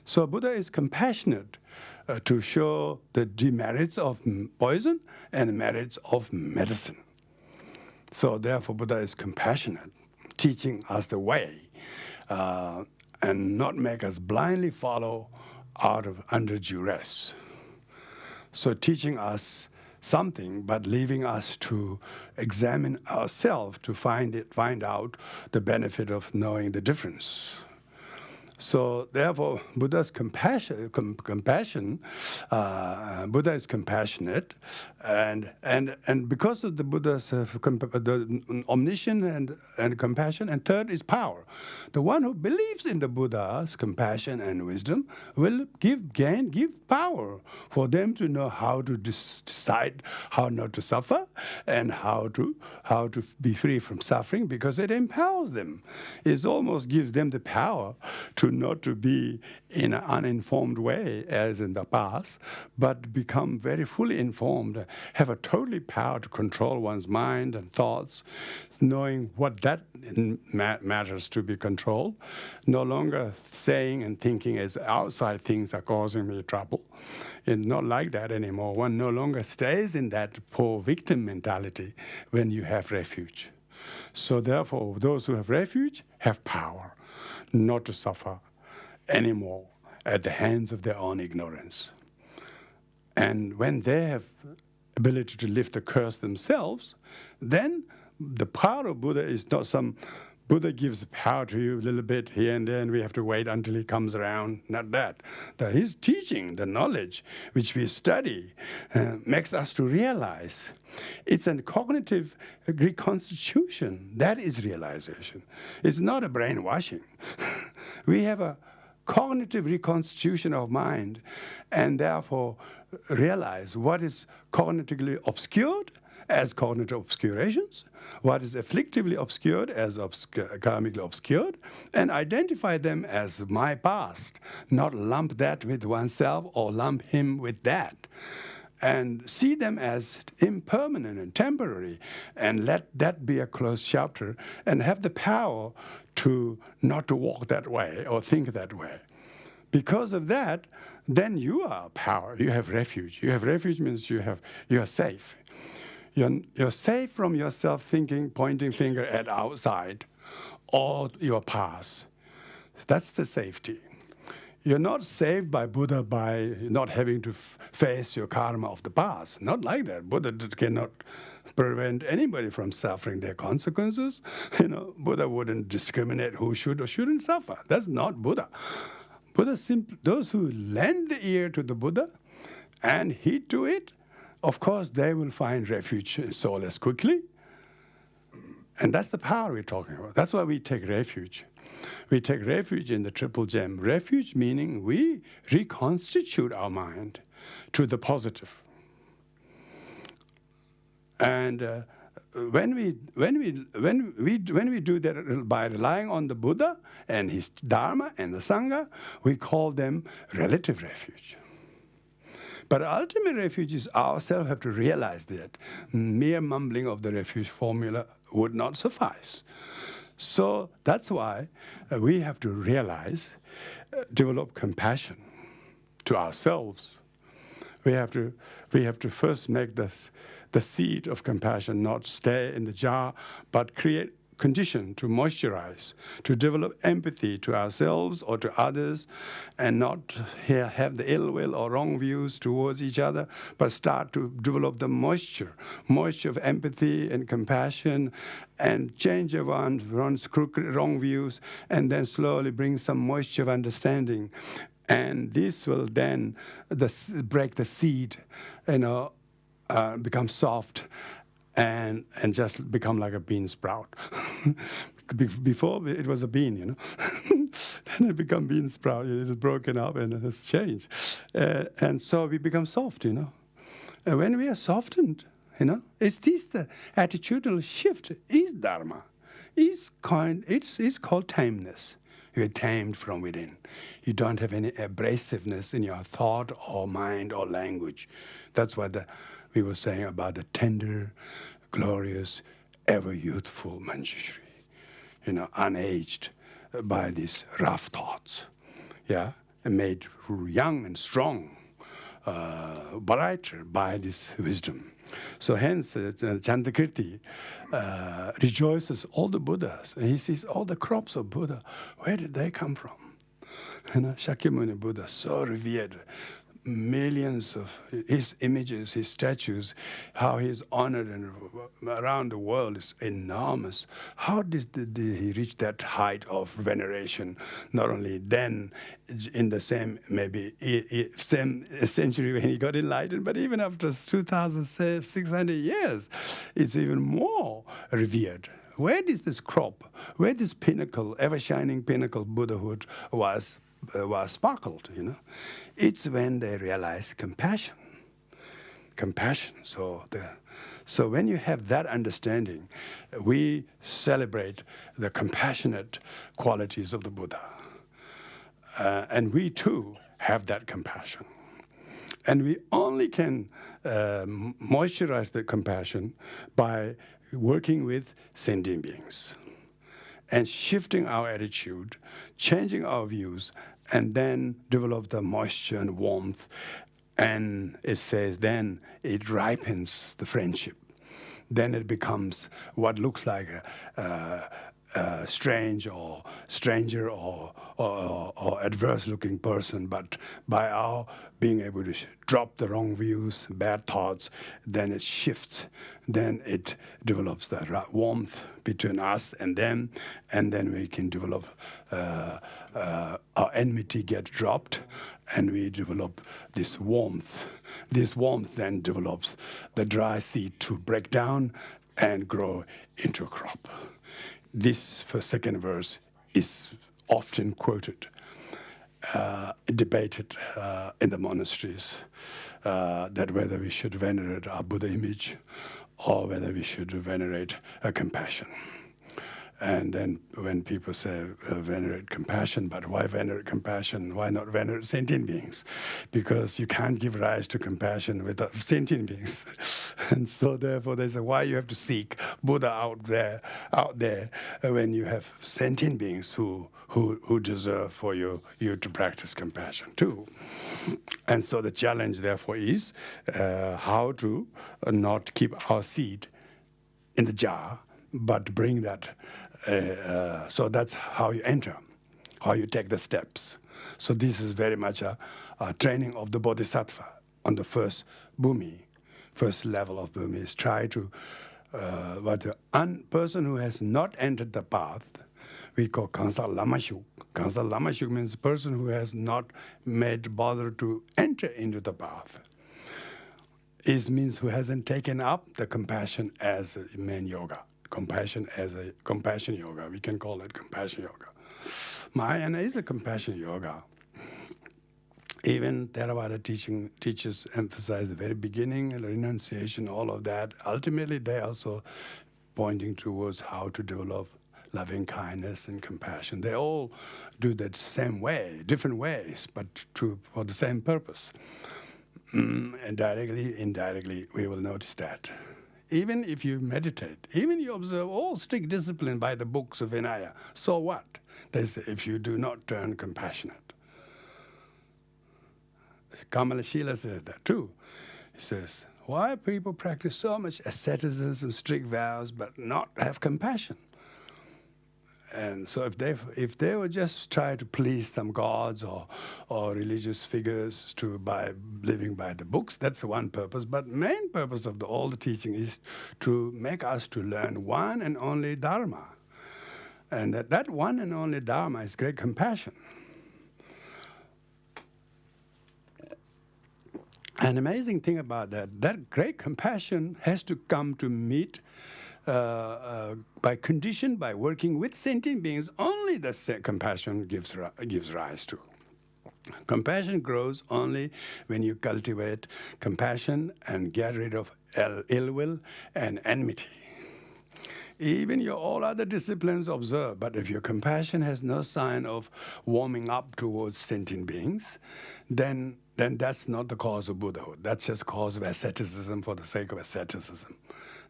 So Buddha is compassionate to show the demerits of poison and the merits of medicine. So therefore Buddha is compassionate, teaching us the way. And not make us blindly follow under duress. So teaching us something, but leaving us to examine ourselves to find out the benefit of knowing the difference. So therefore, Buddha's compassion, Buddha is compassionate, and because of the Buddha's the omniscience and compassion, and third is power. The one who believes in the Buddha's compassion and wisdom will give power for them to know how to decide how not to suffer and how to be free from suffering, because it empowers them. It almost gives them the power to not to be in an uninformed way as in the past, but become very fully informed, have a totally power to control one's mind and thoughts, knowing what that matters to be controlled, no longer saying and thinking as outside things are causing me trouble. It's not like that anymore. One no longer stays in that poor victim mentality when you have refuge. So therefore, those who have refuge have power not to suffer anymore at the hands of their own ignorance. And when they have ability to lift the curse themselves, then the power of Buddha is not some Buddha gives power to you a little bit here and there, and we have to wait until he comes around. Not that. His teaching, the knowledge which we study, makes us to realize. It's a cognitive reconstitution. That is realization. It's not a brainwashing. We have a cognitive reconstitution of mind, and therefore realize what is cognitively obscured as cognitive obscurations, what is afflictively obscured as karmically obscured, and identify them as my past, not lump that with oneself or lump him with that, and see them as impermanent and temporary, and let that be a closed chapter, and have the power to not to walk that way or think that way. Because of that, then you are power. You have refuge. You have refuge means you are safe. You're safe from yourself thinking, pointing finger at outside or your past. That's the safety. You're not saved by Buddha by not having to face your karma of the past. Not like that. Buddha cannot prevent anybody from suffering their consequences. Buddha wouldn't discriminate who should or shouldn't suffer. That's not Buddha. Those who lend the ear to the Buddha and heed to it, of course, they will find refuge in solace quickly. And that's the power we're talking about. That's why we take refuge. We take refuge in the Triple Gem. Refuge meaning we reconstitute our mind to the positive. And when we do that by relying on the Buddha and his Dharma and the Sangha, we call them relative refuge. But ultimate refuge is ourselves have to realize that mere mumbling of the refuge formula would not suffice. So that's why we have to realize, develop compassion to ourselves. We have to first make the seed of compassion not stay in the jar, but create condition to moisturize, to develop empathy to ourselves or to others, and not have the ill will or wrong views towards each other, but start to develop the moisture of empathy and compassion, and change one's crooked wrong views, and then slowly bring some moisture of understanding. And this will then break the seed, become soft, and just become like a bean sprout. Before it was a bean, then it become bean sprout. It is broken up and it has changed, and so we become soft. And when we are softened, it's this the attitudinal shift is dharma. It's called tameness. You're tamed from within. You don't have any abrasiveness in your thought or mind or language. That's what we were saying about the tender, glorious, ever youthful Manjushri, unaged by these rough thoughts, and made young and strong, brighter by this wisdom. So hence, Chadrakirti rejoices all the Buddhas, and he sees all the crops of Buddha. Where did they come from? Shakyamuni Buddha, so revered, millions of his images, his statues, how he's honored and around the world is enormous. How did he reach that height of veneration? Not only then, in the same same century when he got enlightened, but even after 2,600 years, it's even more revered. Where did this crop, where this pinnacle, ever-shining pinnacle Buddhahood was sparkled, It's when they realize compassion. Compassion. So when you have that understanding, we celebrate the compassionate qualities of the Buddha. And we too have that compassion. And we only can moisturize the compassion by working with sentient beings and shifting our attitude, changing our views, and then develop the moisture and warmth. And it says then it ripens the friendship. Then it becomes what looks like a strange or stranger or adverse-looking person, but by our being able to drop the wrong views, bad thoughts, then it shifts. Then it develops the warmth between us and them, and then we can develop our enmity get dropped, and we develop this warmth. This warmth then develops the dry seed to break down and grow into a crop. This second verse is often quoted, debated in the monasteries, that whether we should venerate our Buddha image or whether we should venerate a compassion. And then when people say venerate compassion, but why venerate compassion? Why not venerate sentient beings? Because you can't give rise to compassion without sentient beings. And so therefore they say, why you have to seek Buddha out there when you have sentient beings who deserve for you to practice compassion too. And so the challenge therefore is how to not keep our seed in the jar, but bring that. So that's how you enter, how you take the steps. So this is very much a training of the Bodhisattva on the first bhumi. First level of bhumi is try to, but the person who has not entered the path, we call Kansa Lama Choedak. Kansa Lama Choedak means a person who has not made bother to enter into the path. It means who hasn't taken up the compassion as a main yoga. Compassion as a compassion yoga. We can call it compassion yoga. Mahayana is a compassion yoga. Even Theravada teachers emphasize the very beginning and renunciation, all of that. Ultimately, they also pointing towards how to develop loving kindness and compassion. They all do that same way, different ways, but for the same purpose. And indirectly, we will notice that. Even if you meditate, even you observe all strict discipline by the books of Vinaya, so what? They say, if you do not turn compassionate. Kamala Shila says that too. He says, why people practice so much asceticism, strict vows, but not have compassion? And so if they would just try to please some gods or religious figures by living by the books, that's one purpose. But main purpose of all the teaching is to make us to learn one and only Dharma. And that one and only Dharma is great compassion. An amazing thing about that great compassion has to come to meet by condition, by working with sentient beings, only the compassion gives rise to. Compassion grows only when you cultivate compassion and get rid of ill will and enmity. Even your all other disciplines observe, but if your compassion has no sign of warming up towards sentient beings, then that's not the cause of Buddhahood. That's just cause of asceticism for the sake of asceticism.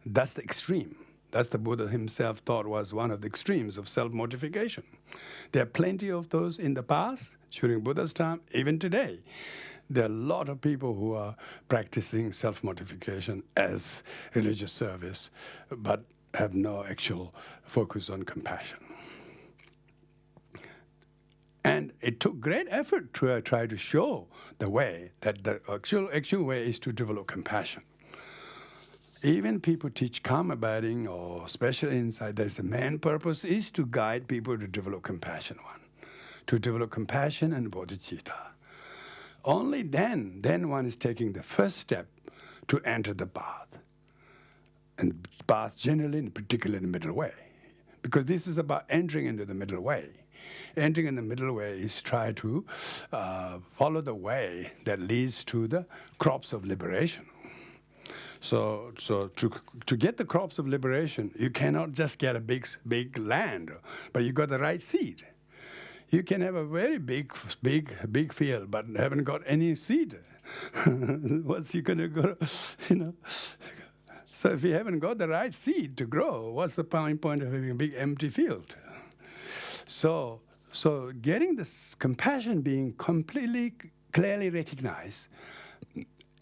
That's the extreme. That's the Buddha himself thought was one of the extremes of self-mortification. There are plenty of those in the past, during Buddha's time, even today. There are a lot of people who are practicing self-mortification as religious service, but have no actual focus on compassion. And it took great effort to try to show the way, that the actual way is to develop compassion. Even people teach calm abiding or special insight, there's the main purpose is to guide people to develop compassion, to develop compassion and bodhicitta. Only then one is taking the first step to enter the path. And path generally, and particularly in the middle way. Because this is about entering into the middle way. Entering in the middle way is try to follow the way that leads to the crops of liberation. So to get the crops of liberation, you cannot just get a big land, but you got the right seed. You can have a very big field, but haven't got any seed. What's you gonna grow? So if you haven't got the right seed to grow, what's the point of having a big empty field? So getting this compassion being completely clearly recognized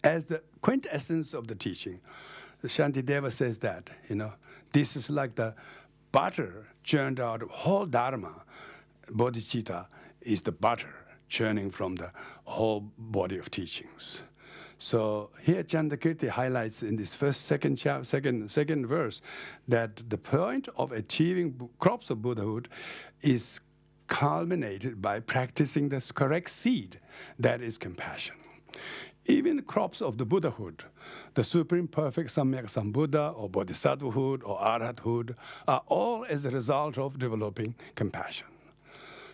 as the quintessence of the teaching. Shantideva says that, this is like the butter churned out of whole Dharma. Bodhicitta is the butter churning from the whole body of teachings. So here Chadrakirti highlights in this second verse that the point of achieving crops of Buddhahood is culminated by practicing this correct seed, that is compassion. Even crops of the Buddhahood, the supreme perfect Samyak Sambuddha or Bodhisattvahood or Arhathood, are all as a result of developing compassion.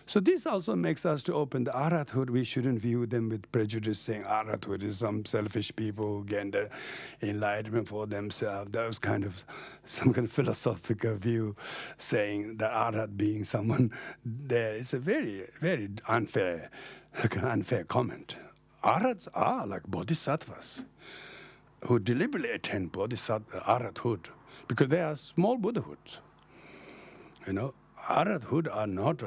So this also makes us to open the Arhathood. We shouldn't view them with prejudice, saying Arhathood is some selfish people who get the enlightenment for themselves. That was some kind of philosophical view, saying that Arhat being someone there is a very, very unfair comment. Arhats are like bodhisattvas who deliberately attain Arhathood because they are small Buddhahoods. Arhathood are not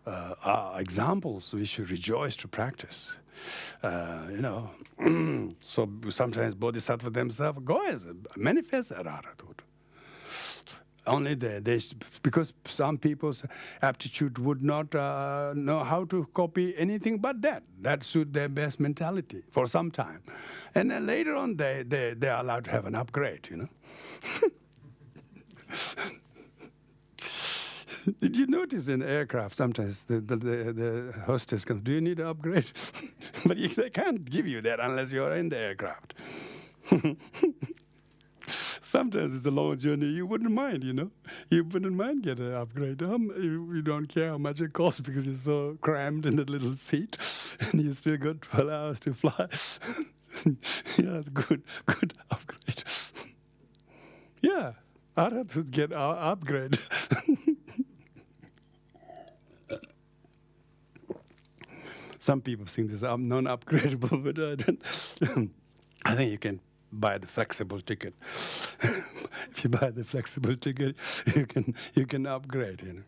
are examples we should rejoice to practice. So sometimes bodhisattvas themselves go as manifest at Arhathood. Only because some people's aptitude would not know how to copy anything but that suit their best mentality for some time. And then later on they are allowed to have an upgrade, Did you notice in the aircraft sometimes the hostess comes, do you need an upgrade? But they can't give you that unless you're in the aircraft. Sometimes it's a long journey. You wouldn't mind, You wouldn't mind getting an upgrade. You don't care how much it costs because you're so crammed in the little seat and you still got 12 hours to fly. Yeah, it's good upgrade. Yeah, I'd have to get our upgrade. Some people think this is non-upgradable, but I don't. I think you can buy the flexible ticket. If you buy the flexible ticket, you can upgrade.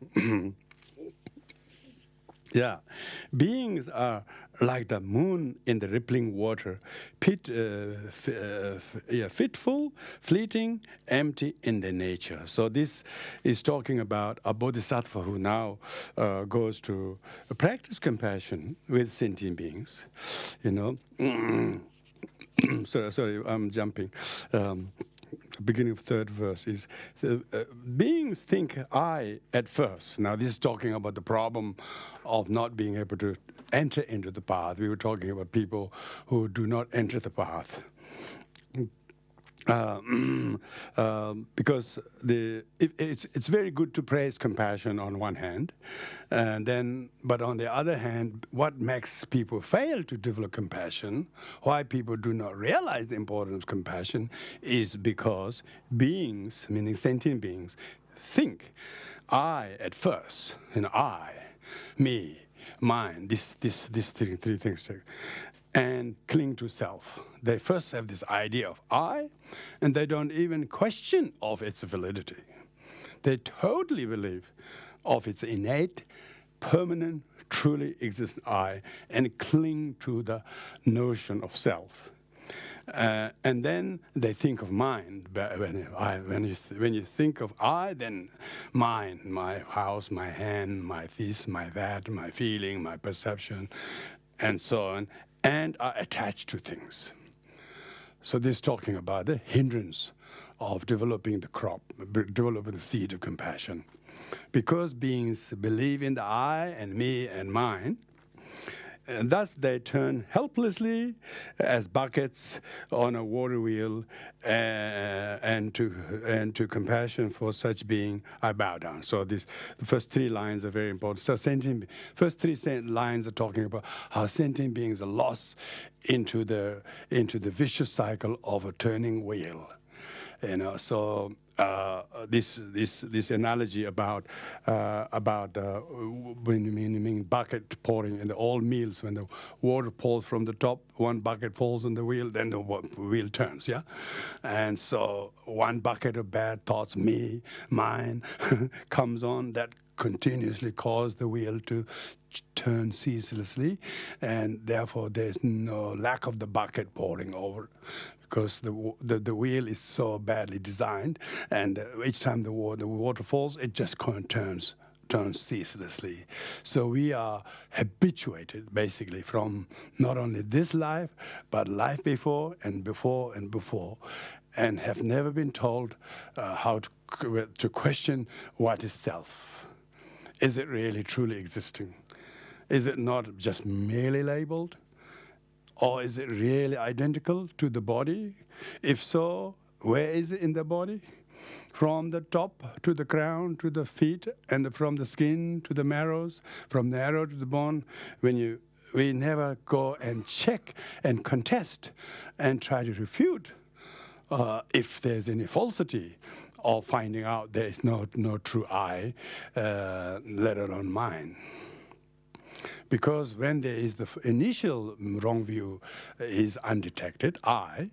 Yeah, beings are like the moon in the rippling water, fitful, fleeting, empty in their nature. So this is talking about a bodhisattva who now goes to practice compassion with sentient beings. Sorry, I'm jumping. Beginning of third verse is, beings think I at first. Now this is talking about the problem of not being able to enter into the path. We were talking about people who do not enter the path. Because it's very good to praise compassion on one hand, but on the other hand, what makes people fail to develop compassion, why people do not realize the importance of compassion, is because beings, meaning sentient beings, think I at first, I, me, mine, these three things. And cling to self. They first have this idea of I, and they don't even question of its validity. They totally believe of its innate, permanent, truly existent I, and cling to the notion of self. And then they think of mind. When you think of I, then mind, my house, my hand, my this, my that, my feeling, my perception, and so on, and are attached to things. So this is talking about the hindrance of developing the crop, developing the seed of compassion. Because beings believe in the I and me and mine, and thus they turn helplessly as buckets on a water wheel, and to compassion for such being, I bow down. So the first three lines are very important. So first three lines are talking about how sentient beings are lost into the vicious cycle of a turning wheel. So this analogy about when you mean bucket pouring in the old meals, when the water pours from the top, one bucket falls on the wheel, then the wheel turns, yeah? And so one bucket of bad thoughts, me, mine, comes on, that continuously cause the wheel to turn ceaselessly, and therefore there's no lack of the bucket pouring over, because the wheel is so badly designed, and each time the water falls, it just turns ceaselessly. So we are habituated, basically, from not only this life, but life before and before and before, and have never been told how to question what is self. Is it really truly existing? Is it not just merely labeled? Or is it really identical to the body? If so, where is it in the body? From the top to the crown to the feet, and from the skin to the marrows, from the marrow to the bone. We never go and check and contest and try to refute if there's any falsity, or finding out there is no true I, let alone mine. Because when there is the initial wrong view is undetected, I,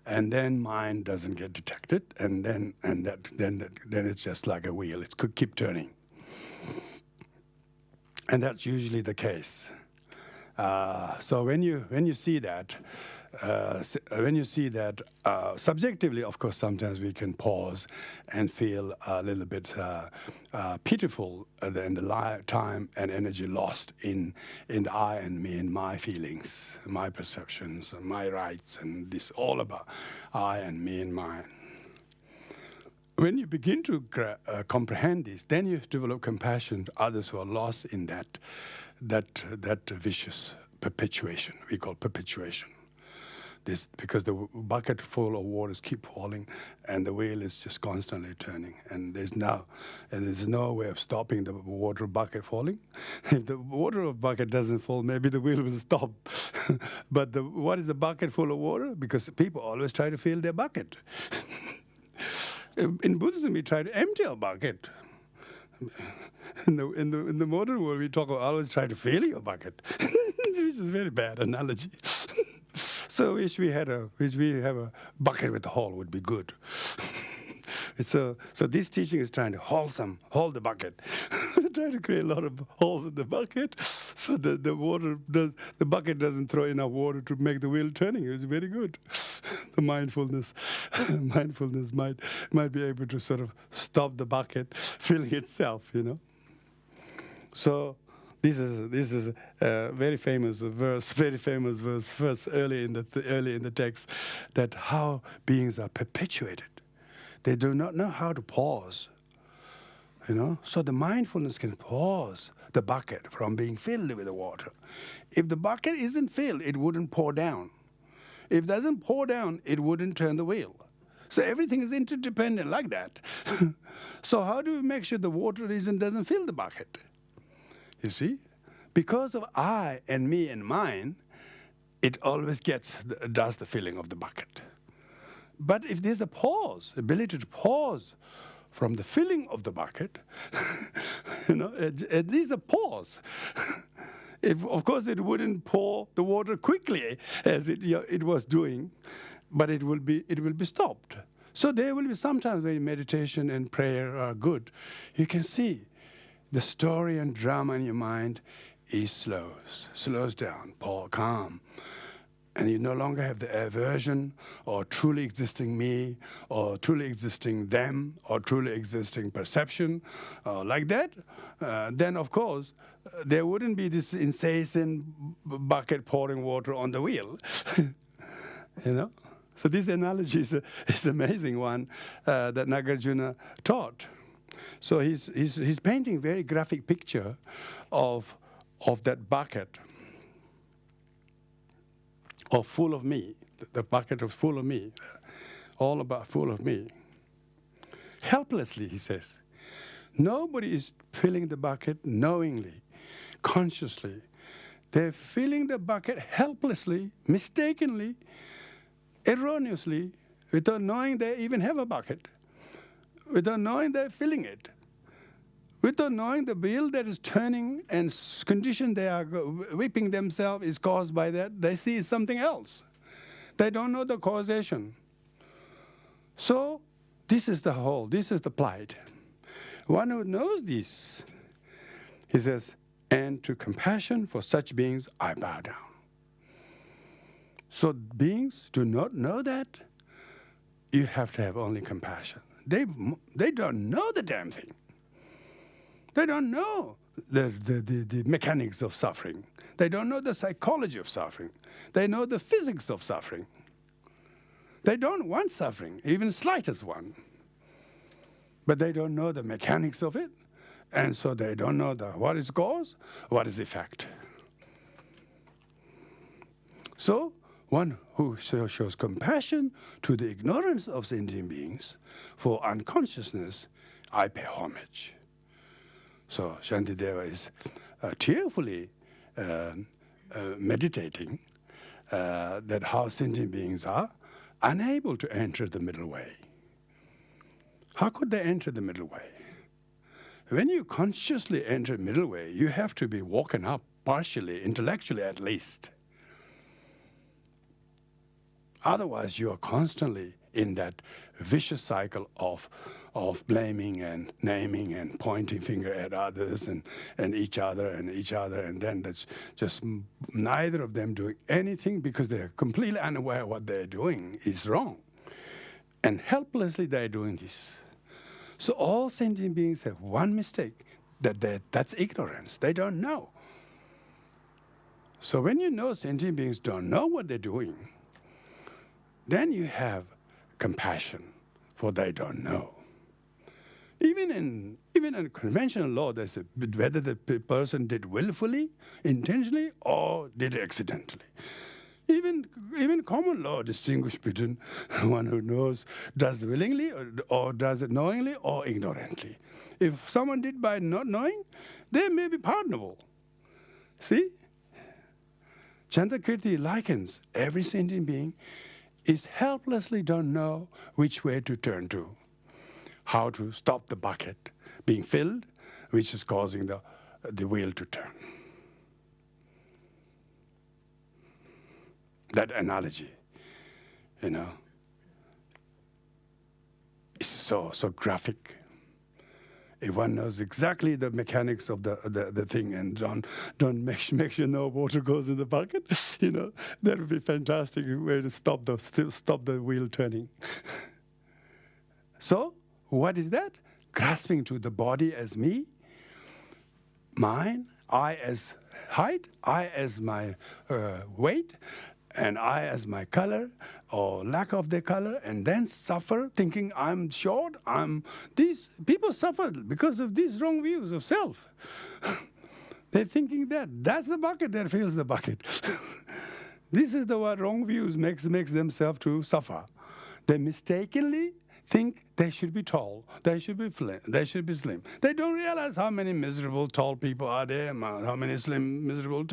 and then mind doesn't get detected, and then it's just like a wheel. It could keep turning, and that's usually the case. So when you see that. Subjectively, of course, sometimes we can pause and feel a little bit pitiful in the time and energy lost in the I and me and my feelings, my perceptions, my rights, and this all about I and me and mine. When you begin to comprehend this, then you develop compassion to others who are lost in that vicious perpetuation. We call perpetuation. This because the bucket full of waters keep falling, and the wheel is just constantly turning, and there's no way of stopping the water bucket falling. If the water bucket doesn't fall, maybe the wheel will stop. But what is a bucket full of water? Because people always try to fill their bucket. In Buddhism, we try to empty our bucket. In the modern world, we always try to fill your bucket, which is a very bad analogy. So wish we have a bucket with a hole would be good. So this teaching is trying to hold the bucket, trying to create a lot of holes in the bucket, so that the bucket doesn't throw enough water to make the wheel turning. It's very good. The mindfulness might be able to sort of stop the bucket filling itself, So. This is a very famous verse early in the text, that how beings are perpetuated. They do not know how to pause. So the mindfulness can pause the bucket from being filled with the water. If the bucket isn't filled, it wouldn't pour down. If it doesn't pour down, it wouldn't turn the wheel. So everything is interdependent like that. So how do we make sure the water doesn't fill the bucket? You see, because of I and me and mine, it always does the filling of the bucket. But if there's a pause, ability to pause from the filling of the bucket, at least a pause. Of course, it wouldn't pour the water quickly as it was doing, but it will be stopped. So there will be sometimes when meditation and prayer are good, you can see the story and drama in your mind slows down, calm. And you no longer have the aversion or truly existing me or truly existing them or truly existing perception like that, then of course there wouldn't be this incessant bucket pouring water on the wheel. You know? So this analogy is an amazing one that Nagarjuna taught. So he's painting a very graphic picture of that bucket of full of me, the bucket of full of me, all about full of me. Helplessly, he says. Nobody is filling the bucket knowingly, consciously. They're filling the bucket helplessly, mistakenly, erroneously, without knowing they even have a bucket, without knowing they're filling it, without knowing the wheel that is turning and condition they are whipping themselves is caused by that. They see something else. They don't know the causation. So this is the whole, this is the plight. One who knows this, he says, and to compassion for such beings I bow down. So beings do not know that. You have to have only compassion. They don't know the damn thing. They don't know the mechanics of suffering. They don't know the psychology of suffering. They know the physics of suffering. They don't want suffering, even slightest one. But they don't know the mechanics of it, and so they don't know what is cause, what is effect. So one who shows compassion to the ignorance of sentient beings for unconsciousness, I pay homage. So Shantideva is cheerfully meditating that how sentient beings are unable to enter the middle way. How could they enter the middle way? When you consciously enter middle way, you have to be woken up partially, intellectually at least. Otherwise, you are constantly in that vicious cycle of blaming and naming and pointing finger at others and each other, and then that's just neither of them doing anything because they're completely unaware what they're doing is wrong. And helplessly they're doing this. So all sentient beings have one mistake, that's ignorance. They don't know. So when you know sentient beings don't know what they're doing, then you have compassion for they don't know. Even in conventional law, there's whether the person did willfully, intentionally, or did accidentally. Even common law distinguishes between one who knows, does willingly, or does it knowingly or ignorantly. If someone did by not knowing, they may be pardonable. See? Chadrakirti likens every sentient being is helplessly don't know which way to turn to, how to stop the bucket being filled, which is causing the wheel to turn. That analogy, is so graphic. If one knows exactly the mechanics of the thing and don't make sure no water goes in the bucket, that would be a fantastic way to stop the wheel turning. So, what is that? Grasping to the body as me, mine, I as height, I as my weight, and I as my color or lack of their color, and then suffer thinking I'm short, these people suffer because of these wrong views of self. They're thinking that's the bucket that fills the bucket. This is the what wrong views makes themselves to suffer. They mistakenly think they should be tall, they should be slim. They don't realize how many miserable tall people are there, how many miserable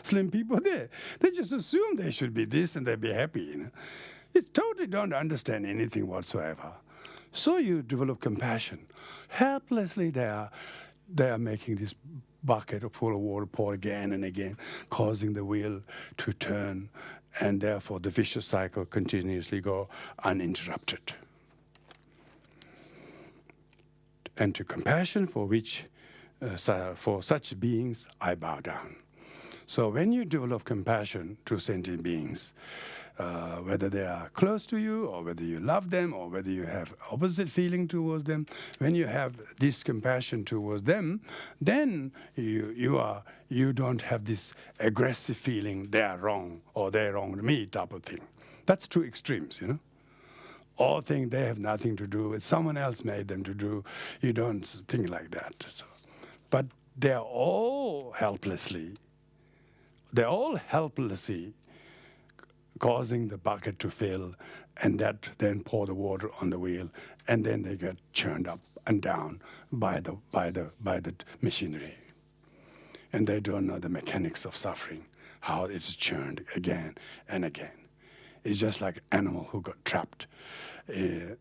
slim people are there. They just assume they should be this and they'll be happy. You totally don't understand anything whatsoever. So you develop compassion. Helplessly they are making this bucket full of water pour again and again, causing the wheel to turn, and therefore the vicious cycle continuously go uninterrupted. And to compassion for which, for such beings, I bow down. So when you develop compassion to sentient beings, whether they are close to you or whether you love them or whether you have opposite feeling towards them, when you have this compassion towards them, then you don't have this aggressive feeling, they are wrong or they're wrong to me type of thing. That's two extremes, you know. Or think they have nothing to do with someone else made them to do. You don't think like that. So, but they're all helplessly causing the bucket to fill, and that then pour the water on the wheel, and then they get churned up and down by the machinery. And they don't know the mechanics of suffering, how it's churned again and again. It's just like an animal who got trapped in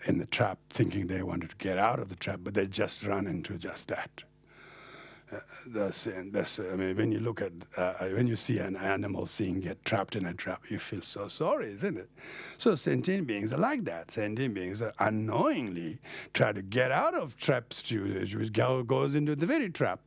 the trap, thinking they wanted to get out of the trap, but they just run into just that. I mean, when you look at, when you see an animal get trapped in a trap, you feel so sorry, isn't it? So sentient beings are like that. Sentient beings are unknowingly try to get out of traps, which goes into the very trap.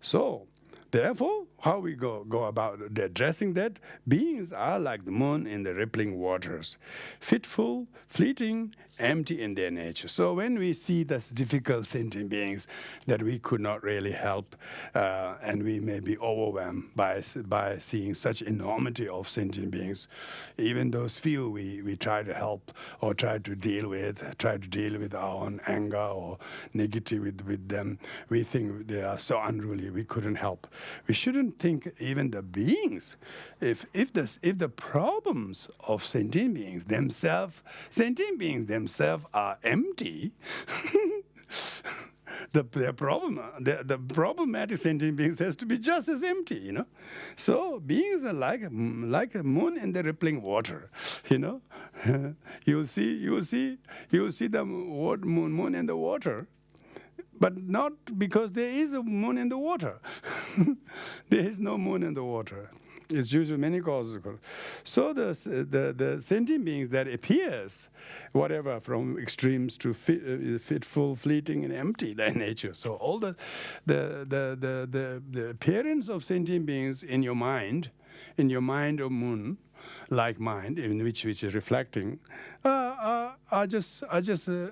So, therefore, how we go about addressing that? Beings are like the moon in the rippling waters, fitful, fleeting, empty in their nature. So when we see these difficult sentient beings that we could not really help, and we may be overwhelmed by seeing such enormity of sentient beings, even those few we try to help or try to deal with our own anger or negativity with them, we think they are so unruly we couldn't help. We shouldn't think even the beings, if the problems of sentient beings themselves are empty, the problematic sentient beings has to be just as empty, you know. So beings are like a moon in the rippling water, you know. you see the moon in the water, but not because there is a moon in the water. There is no moon in the water. It's due to many causes. So the sentient beings that appears, whatever, from extremes to fitful, fleeting, and empty, their nature. So all the appearance of sentient beings in your mind or moon, like mind, in which is reflecting, are just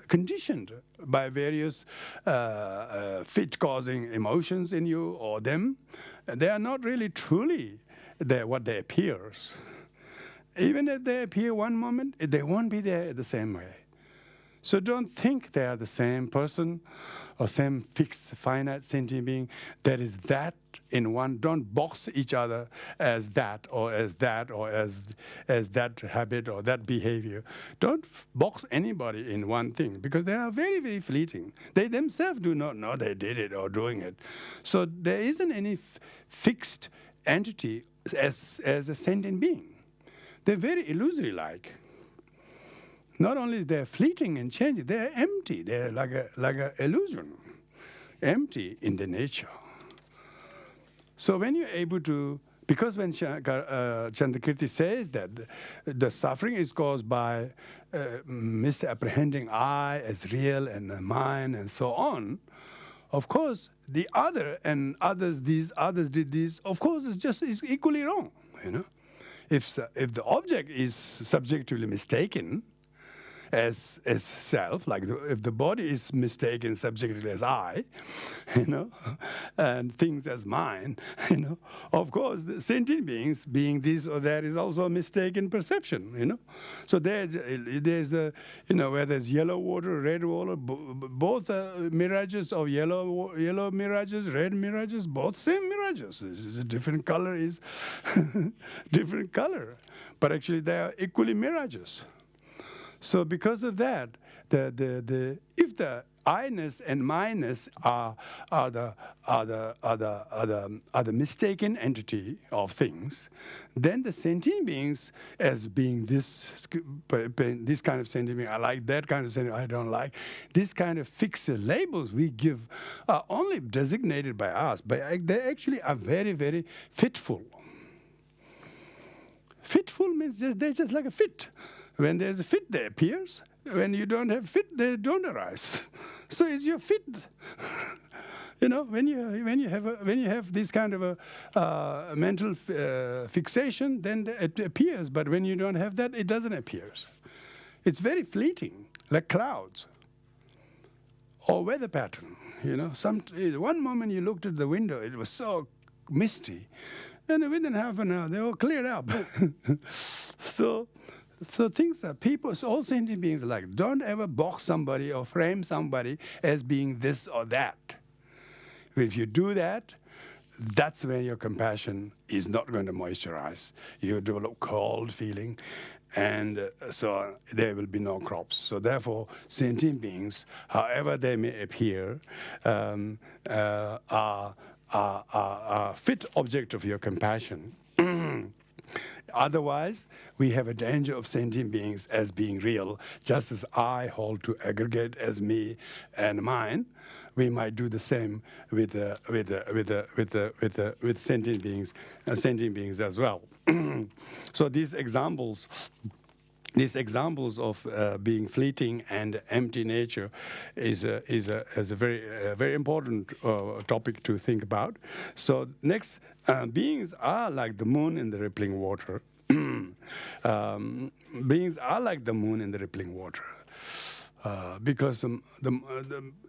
conditioned by various fit-causing emotions in you or them. They are not really truly what they appears. Even if they appear one moment, they won't be there the same way. So don't think they are the same person or same fixed, finite sentient being that is that in one. Don't box each other as that or as that or as that habit or that behavior. Don't box anybody in one thing because they are very, very fleeting. They themselves do not know they did it or doing it. So there isn't any fixed entity as a sentient being. They're very illusory-like. Not only they're fleeting and changing, they're empty. They're like a illusion, empty in the nature. So when you're able to, because when Chadrakirti says that the suffering is caused by misapprehending I as real and the mind and so on, of course, the other and others, these others did this, of course, is equally wrong, you know. If the object is subjectively mistaken as self, like if the body is mistaken subjectively as I, you know, and things as mine, you know, of course, the sentient beings being this or that is also a mistaken perception, you know. So there's the, you know, where there's yellow water, red water, both mirages of yellow mirages, red mirages, both same mirages. A different color is different color, but actually they are equally mirages. So because of that, if the I-ness and my-ness are the mistaken entity of things, then the sentient beings as being this kind of sentient being, I like that kind of sentient, I don't like, this kind of fixed labels we give are only designated by us, but they actually are very, very fitful. Fitful means they're just like a fit. When there's a fit, they appears. When you don't have fit, they don't arise. So it's your fit. You know, when you have this kind of a mental fixation, then it appears. But when you don't have that, it doesn't appear. It's very fleeting, like clouds or weather pattern. You know, one moment you looked at the window, it was so misty, and within half an hour they all cleared up. So things are people. So all sentient beings are like, don't ever box somebody or frame somebody as being this or that. If you do that, that's when your compassion is not going to moisturize. You develop cold feeling, and so there will be no crops. So therefore, sentient beings, however they may appear, are fit object of your compassion. Otherwise, we have a danger of sentient beings as being real, just as I hold to aggregate as me and mine. We might do the same with sentient beings as well. So these examples of being fleeting and empty nature is a very important topic to think about. So next, beings are like the moon in the rippling water. Beings are like the moon in the rippling water. Because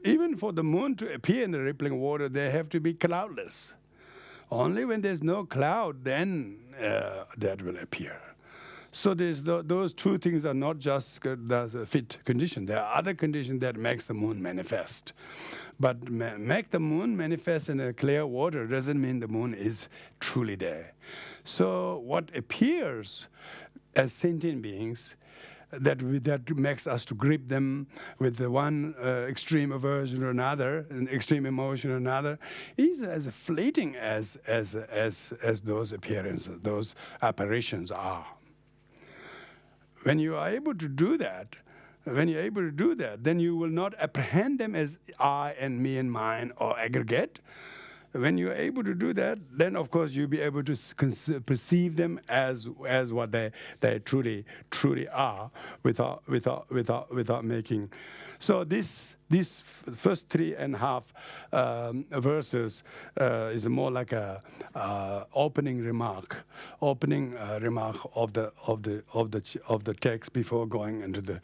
even for the moon to appear in the rippling water, they have to be cloudless. Only when there's no cloud, then that will appear. So those two things are not just the fit condition. There are other conditions that makes the moon manifest. But make the moon manifest in a clear water doesn't mean the moon is truly there. So what appears as sentient beings that makes us to grip them with the one extreme aversion or another, an extreme emotion or another, is as fleeting as those appearances, those apparitions are. When you are able to do that, then you will not apprehend them as I and me and mine or aggregate. When you're able to do that, then of course you'll be able to perceive them as what they truly are, without making. So this first 3.5 verses is more like a opening remark of the text before going into the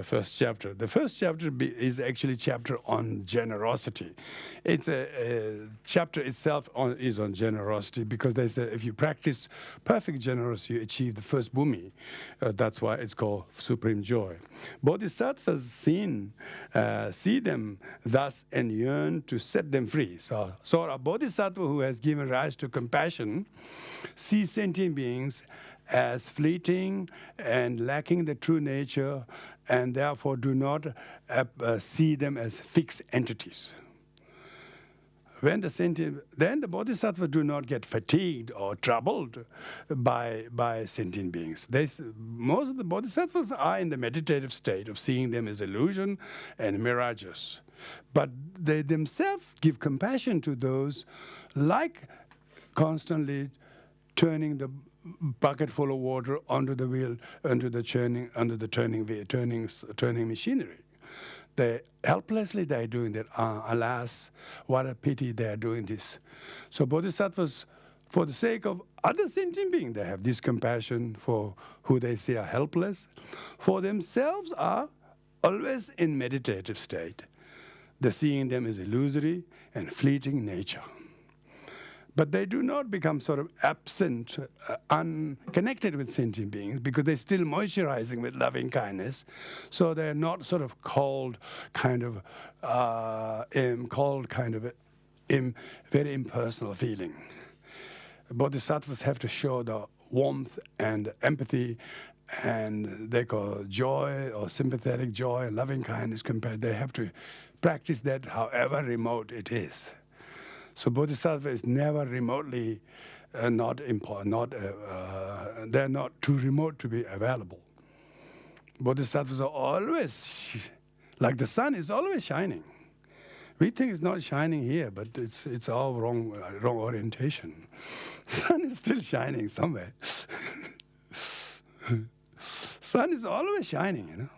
first chapter. The first chapter is actually chapter on generosity. It's a chapter itself is on generosity, because they say if you practice perfect generosity, you achieve the first bhumi. That's why it's called supreme joy. Bodhisattvas see them thus and yearn to set them free. So a bodhisattva who has given rise to compassion sees sentient beings as fleeting and lacking the true nature, and therefore do not see them as fixed entities. Then the bodhisattva do not get fatigued or troubled by sentient beings. Most of the bodhisattvas are in the meditative state of seeing them as illusion and mirages. But they themselves give compassion to those, like constantly turning the bucket full of water onto the wheel, under the turning machinery. They helplessly they're doing that. Alas, what a pity they are doing this. So bodhisattvas, for the sake of other sentient beings, they have this compassion for who they see are helpless. For themselves are always in meditative state. They're seeing them as illusory and fleeting nature. But they do not become sort of absent, unconnected with sentient beings, because they're still moisturizing with loving kindness. So they're not sort of cold, kind of very impersonal feeling. Bodhisattvas have to show the warmth and empathy, and they call joy or sympathetic joy, loving kindness compared. They have to practice that however remote it is. So Bodhisattva is never remotely they're not too remote to be available. Bodhisattvas are always, like the sun is always shining. We think it's not shining here, but it's all wrong orientation. Sun is still shining somewhere. Sun is always shining, you know.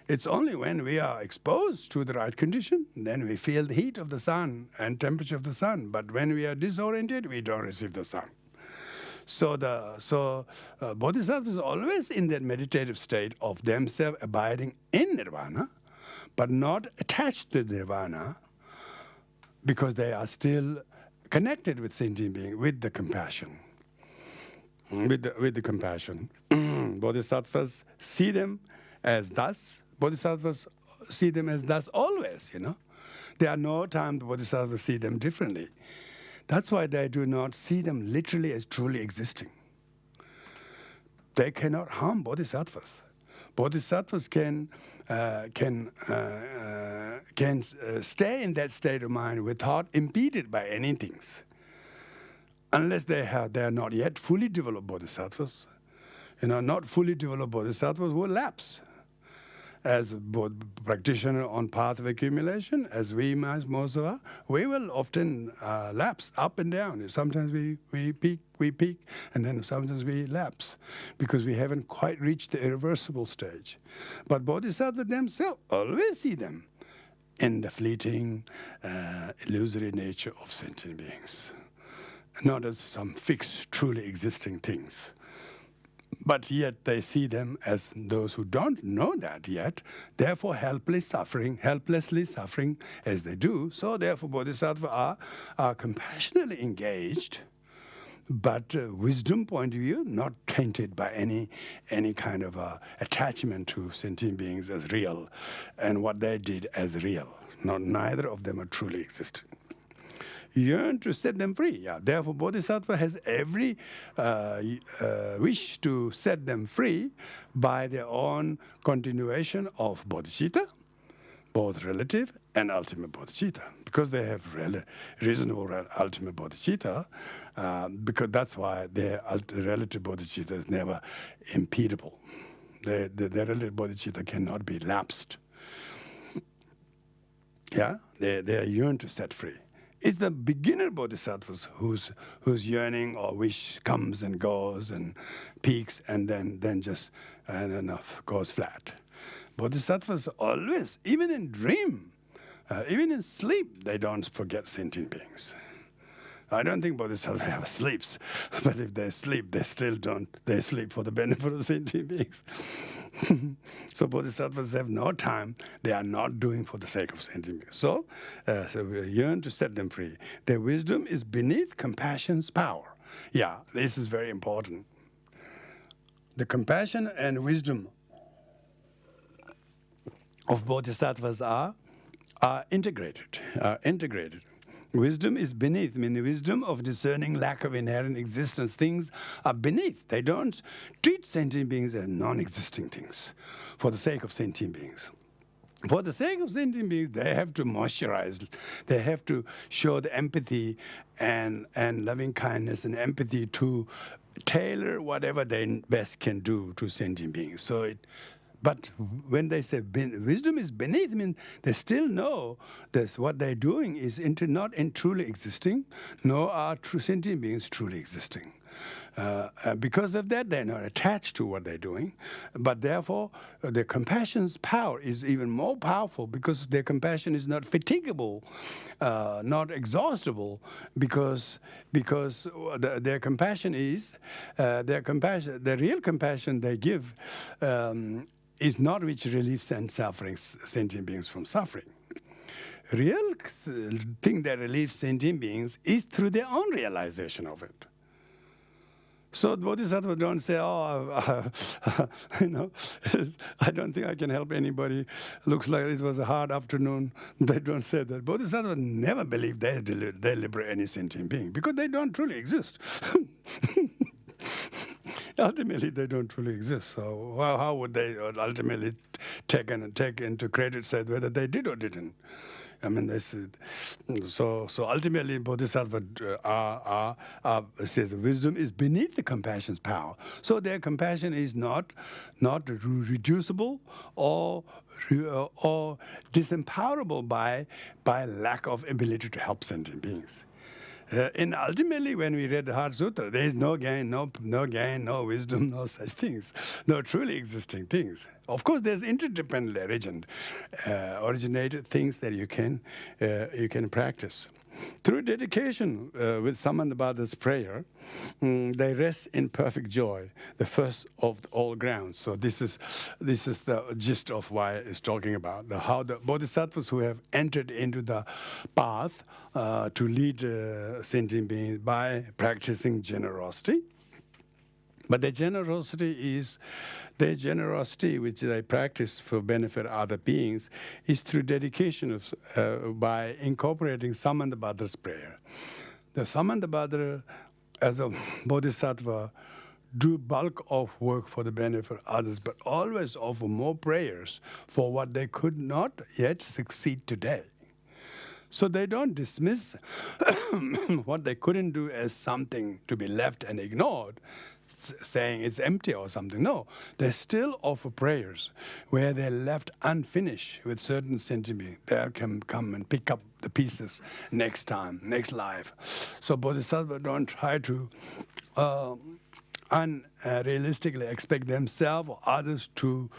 It's only when we are exposed to the right condition, then we feel the heat of the sun and temperature of the sun. But when we are disoriented, we don't receive the sun. So Bodhisattvas is always in that meditative state of themselves abiding in nirvana, but not attached to nirvana, because they are still connected with sentient being, with the compassion. With the compassion. Bodhisattvas see them as thus. Bodhisattvas see them as thus always, There are no times the Bodhisattvas see them differently. That's why they do not see them literally as truly existing. They cannot harm Bodhisattvas. Bodhisattvas can stay in that state of mind without impeded by anything, unless they are not yet fully developed Bodhisattvas. Not fully developed Bodhisattvas will lapse. As both practitioner on path of accumulation, as most of us, we will often lapse up and down. Sometimes we peak, and then sometimes we lapse, because we haven't quite reached the irreversible stage. But Bodhisattvas themselves always see them in the fleeting, illusory nature of sentient beings, not as some fixed, truly existing things. But yet they see them as those who don't know that yet, therefore helplessly suffering as they do. So therefore Bodhisattvas are compassionately engaged, but wisdom point of view, not tainted by any kind of attachment to sentient beings as real, and what they did as real. Neither of them are truly existing. Yearn to set them free. Yeah. Therefore, Bodhisattva has every wish to set them free by their own continuation of bodhicitta, both relative and ultimate bodhicitta, because they have reasonable ultimate bodhicitta, because that's why their relative bodhicitta is never impedable. Their relative bodhicitta cannot be lapsed. Yeah, they are yearn to set free. It's the beginner bodhisattvas whose yearning or wish comes and goes and peaks and then just enough goes flat. Bodhisattvas always, even in dream, even in sleep, they don't forget sentient beings. I don't think Bodhisattvas ever sleeps, but if they sleep, they still don't. They sleep for the benefit of sentient beings. So Bodhisattvas have no time. They are not doing for the sake of sentient beings. So we yearn to set them free. Their wisdom is beneath compassion's power. Yeah, this is very important. The compassion and wisdom of Bodhisattvas are integrated. Wisdom is beneath. I mean, the wisdom of discerning lack of inherent existence. Things are beneath. They don't treat sentient beings as non-existing things for the sake of sentient beings. For the sake of sentient beings, they have to moisturize. They have to show the empathy and loving kindness and empathy to tailor whatever they best can do to sentient beings. But when they say wisdom is beneath, I mean, they still know that what they're doing is not truly existing, nor are true sentient beings truly existing. Because of that, they're not attached to what they're doing. But therefore, their compassion's power is even more powerful, because their compassion is not fatigable, not exhaustible, because their compassion is, the real compassion they give is not which relieves and sufferings sentient beings from suffering. Real thing that relieves sentient beings is through their own realization of it. So Bodhisattvas don't say, I don't think I can help anybody. Looks like it was a hard afternoon. They don't say that. Bodhisattvas never believe they liberate any sentient being, because they don't truly exist. Ultimately, they don't truly exist. So how would they ultimately take into credit, say whether they did or didn't? I mean, they said, so ultimately, Bodhisattva says wisdom is beneath the compassion's power. So their compassion is not reducible or disempowerable by lack of ability to help sentient beings. And ultimately, when we read the Heart Sutra, there is no gain, no gain, no wisdom, no such things, no truly existing things. Of course, there's interdependently originated things that you can practice. Through dedication with Samandabhada's prayer, they rest in perfect joy, the first of all grounds. So this is the gist of why it's talking about how the bodhisattvas who have entered into the path to lead sentient beings by practicing generosity. But their generosity, which they practice for benefit of other beings, is through dedication by incorporating Samandabhada's prayer. The Samandabhadra, as a bodhisattva, do bulk of work for the benefit of others, but always offer more prayers for what they could not yet succeed today. So they don't dismiss what they couldn't do as something to be left and ignored, saying it's empty or something. No, they still offer prayers where they're left unfinished with certain sentient beings. They can come and pick up the pieces next time, next life. So bodhisattvas don't try to unrealistically expect themselves or others to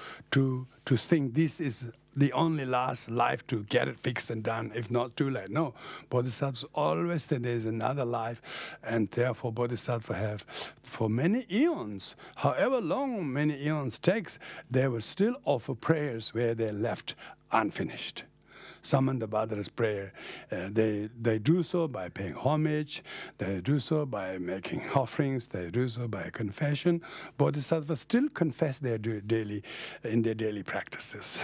think this is the only last life to get it fixed and done, if not too late. No, bodhisattvas always say there's another life, and therefore bodhisattvas have, for many eons, however long many eons takes, they will still offer prayers where they're left unfinished. Samandabhada's prayer, they do so by paying homage, they do so by making offerings, they do so by confession. Bodhisattvas still confess in their daily practices.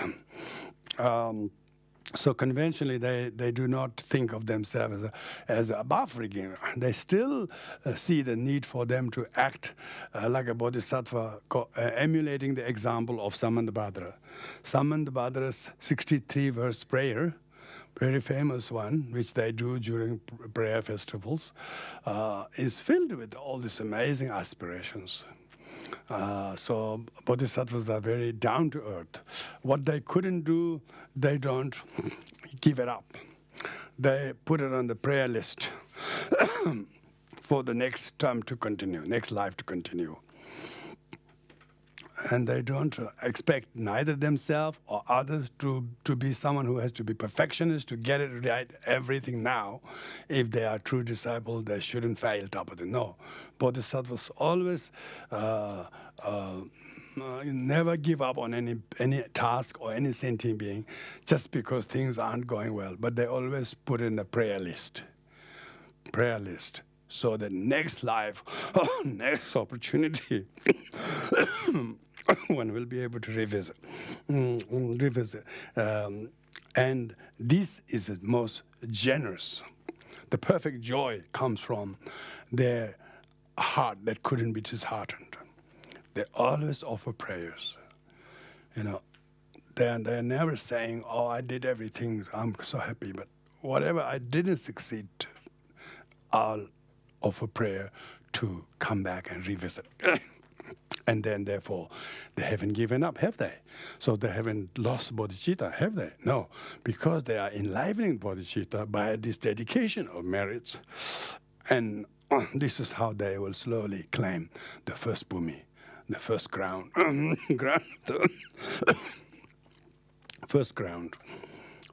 So conventionally, they do not think of themselves as above regular. They still see the need for them to act like a bodhisattva, emulating the example of Samandabhadra. Samandabhadra's 63-verse prayer, very famous one, which they do during prayer festivals, is filled with all these amazing aspirations. So bodhisattvas are very down to earth. What they couldn't do, they don't give it up. They put it on the prayer list for the next term to continue, next life to continue. And they don't expect neither themselves or others to be someone who has to be perfectionist, to get it right, everything now. If they are true disciples, they shouldn't fail top of the no. Bodhisattvas always never give up on any task or any sentient being just because things aren't going well. But they always put in a prayer list. So that next life, next opportunity, one will be able to revisit. And this is the most generous. The perfect joy comes from their heart that couldn't be disheartened. They always offer prayers. They're never saying, "Oh, I did everything, I'm so happy." But whatever I didn't succeed, I'll offer prayer to come back and revisit. And then, therefore, they haven't given up, have they? So they haven't lost bodhicitta, have they? No, because they are enlivening bodhicitta by this dedication of merits. And this is how they will slowly claim the first bhumi, the first ground. First ground,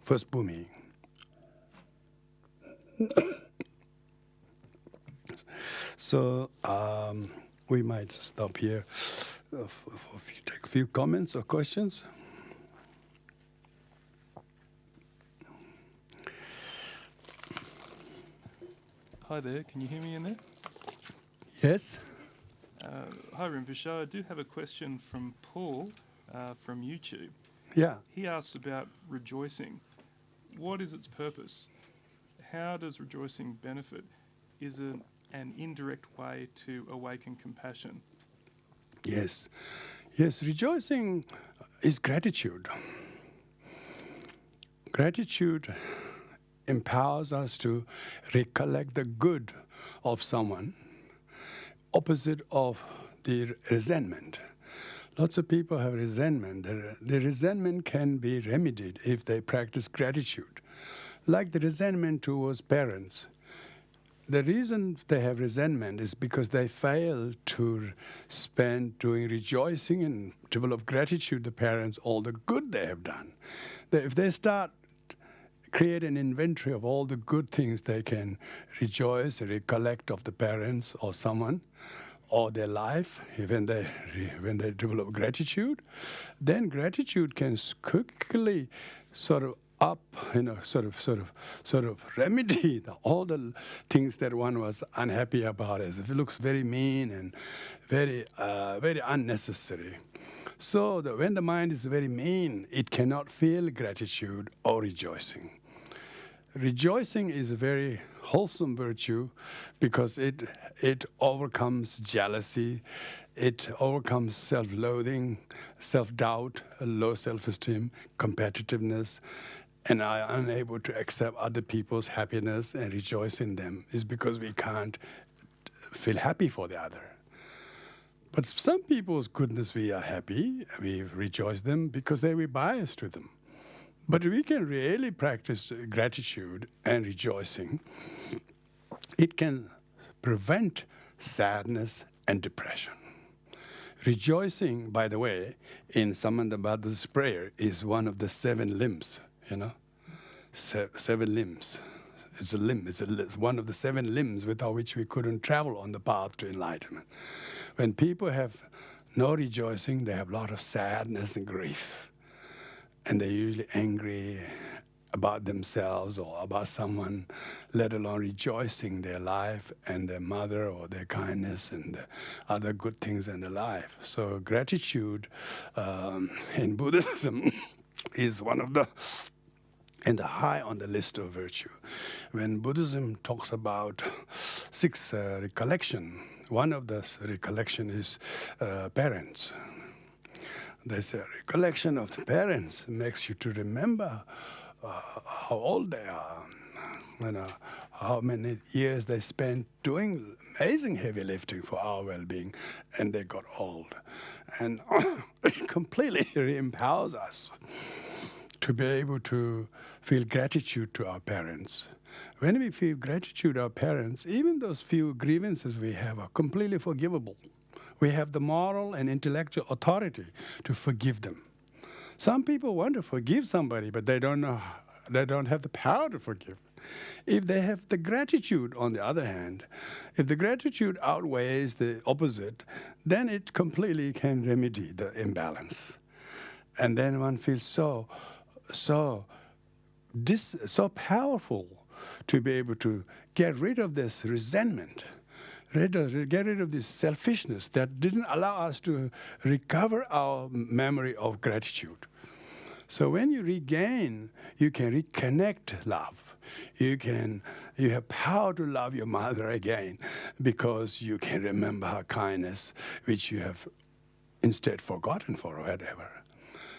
first bhumi. So we might stop here. Take a few comments or questions. Hi there, can you hear me in there? Yes. Hi Rinpoche, I do have a question from Paul from YouTube. Yeah. He asks about rejoicing. What is its purpose? How does rejoicing benefit? Is it an indirect way to awaken compassion? Yes. Yes, rejoicing is gratitude. Gratitude empowers us to recollect the good of someone, opposite of the resentment. Lots of people have resentment. The resentment can be remedied if they practice gratitude. Like the resentment towards parents. the reason they have resentment is because they fail to spend doing rejoicing and develop gratitude to parents all the good they have done. If they start create an inventory of all the good things they can rejoice, recollect of the parents or someone, or their life, when they develop gratitude, then gratitude can quickly sort of remedy all the things that one was unhappy about, as if it looks very mean and very unnecessary. So when the mind is very mean, it cannot feel gratitude or rejoicing. Rejoicing is a very wholesome virtue because it overcomes jealousy, it overcomes self-loathing, self-doubt, low self-esteem, competitiveness, and are unable to accept other people's happiness and rejoice in them is because we can't feel happy for the other. But some people's goodness, we are happy, we rejoice them because we're biased to them. But we can really practice gratitude and rejoicing. It can prevent sadness and depression. Rejoicing, by the way, in Samandabhada's prayer is one of the 7 limbs, 7 limbs. It's a limb. It's one of the 7 limbs without which we couldn't travel on the path to enlightenment. When people have no rejoicing, they have a lot of sadness and grief. And they're usually angry about themselves or about someone, let alone rejoicing their life and their mother or their kindness and the other good things in their life. So gratitude in Buddhism is one of the high on the list of virtue. When Buddhism talks about 6 recollection, one of the recollection is parents. They say recollection of the parents makes you to remember how old they are, how many years they spent doing amazing heavy lifting for our well-being, and they got old. And it completely empowers us to be able to feel gratitude to our parents. When we feel gratitude to our parents, even those few grievances we have are completely forgivable. We have the moral and intellectual authority to forgive them. Some people want to forgive somebody, but they don't have the power to forgive. If they have the gratitude, on the other hand, if the gratitude outweighs the opposite, then it completely can remedy the imbalance. And then one feels so powerful to be able to get rid of this resentment, get rid of this selfishness that didn't allow us to recover our memory of gratitude. So when you regain, you can reconnect love. You have power to love your mother again because you can remember her kindness, which you have instead forgotten for whatever.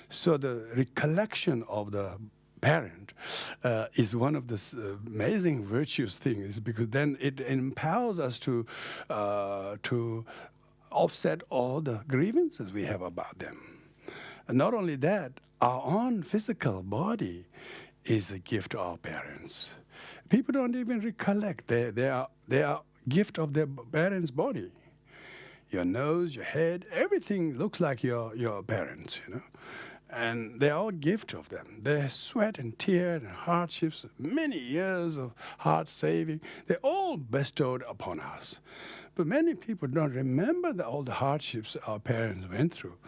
So the recollection of the parent is one of the amazing virtuous things, because then it empowers us to offset all the grievances we have about them. And not only that, our own physical body is a gift to our parents. People don't even recollect. They are gift of their parents' body. Your nose, your head, everything looks like your parents, And they are all gift of them. Their sweat and tear and hardships, many years of hard saving, they're all bestowed upon us. But many people don't remember all the hardships our parents went through.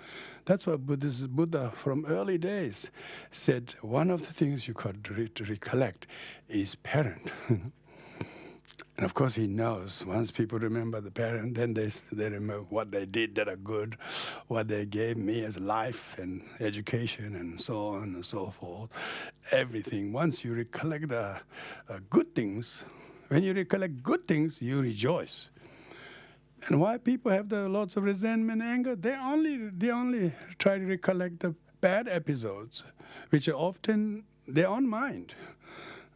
That's why Buddha from early days said one of the things you got to recollect is parent. And of course he knows once people remember the parent, then they remember what they did that are good, what they gave me as life and education and so on and so forth. Everything. Once you recollect the good things, when you recollect good things, you rejoice. And why people have lots of resentment and anger? They only try to recollect the bad episodes, which are often their own mind.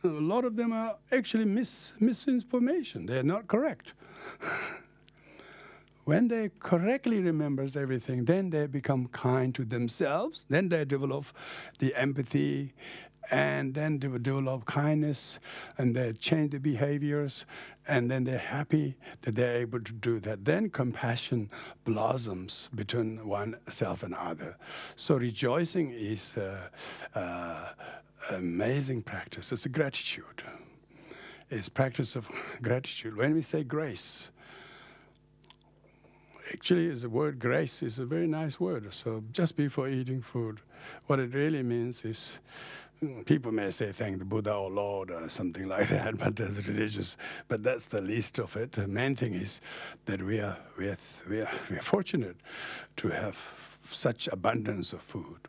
A lot of them are actually misinformation. They are not correct. When they correctly remembers everything, then they become kind to themselves. Then they develop the empathy and then they will develop kindness, and they change their behaviors, and then they're happy that they're able to do that. Then compassion blossoms between oneself and other. So rejoicing is amazing practice. It's a gratitude. It's practice of gratitude. When we say grace, actually, the word grace is a very nice word. So just before eating food, what it really means is, people may say thank the Buddha or Lord or something like that, but as religious, but that's the least of it. The main thing is that we are fortunate to have such abundance of food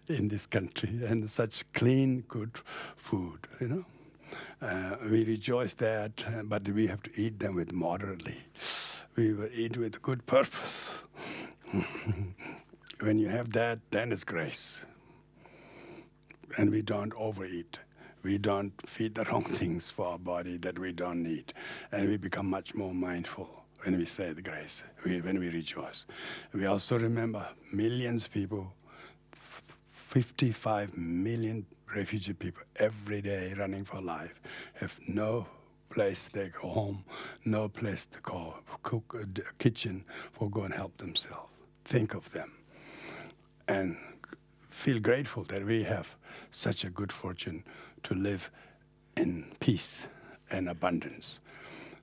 in this country, and such clean, good food, you know. We rejoice that, but we have to eat them with moderately. We will eat with good purpose. When you have that, then it's grace. And we don't overeat. We don't feed the wrong things for our body that we don't need. And we become much more mindful when we say the grace, when we rejoice. We also remember millions of people, 55 million refugee people every day running for life, have no place they go home, no place to go, cook a kitchen for go and help themselves. Think of them. And feel grateful that we have such a good fortune to live in peace and abundance.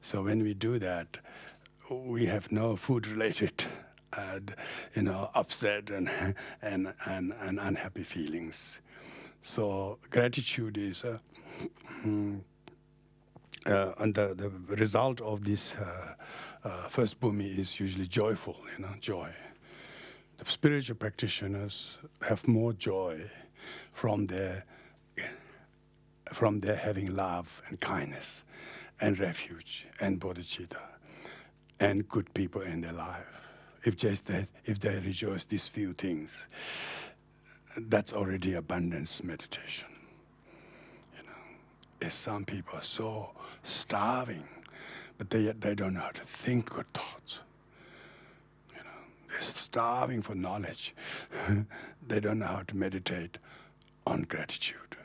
So when we do that, we have no food-related, upset and unhappy feelings. So gratitude is, and the result of this first bhumi is usually joyful, joy. The spiritual practitioners have more joy from their having love and kindness and refuge and bodhicitta and good people in their life. If they rejoice these few things, that's already abundance meditation. As some people are so starving, but they don't know how to think good thoughts. They're starving for knowledge. They don't know how to meditate on gratitude.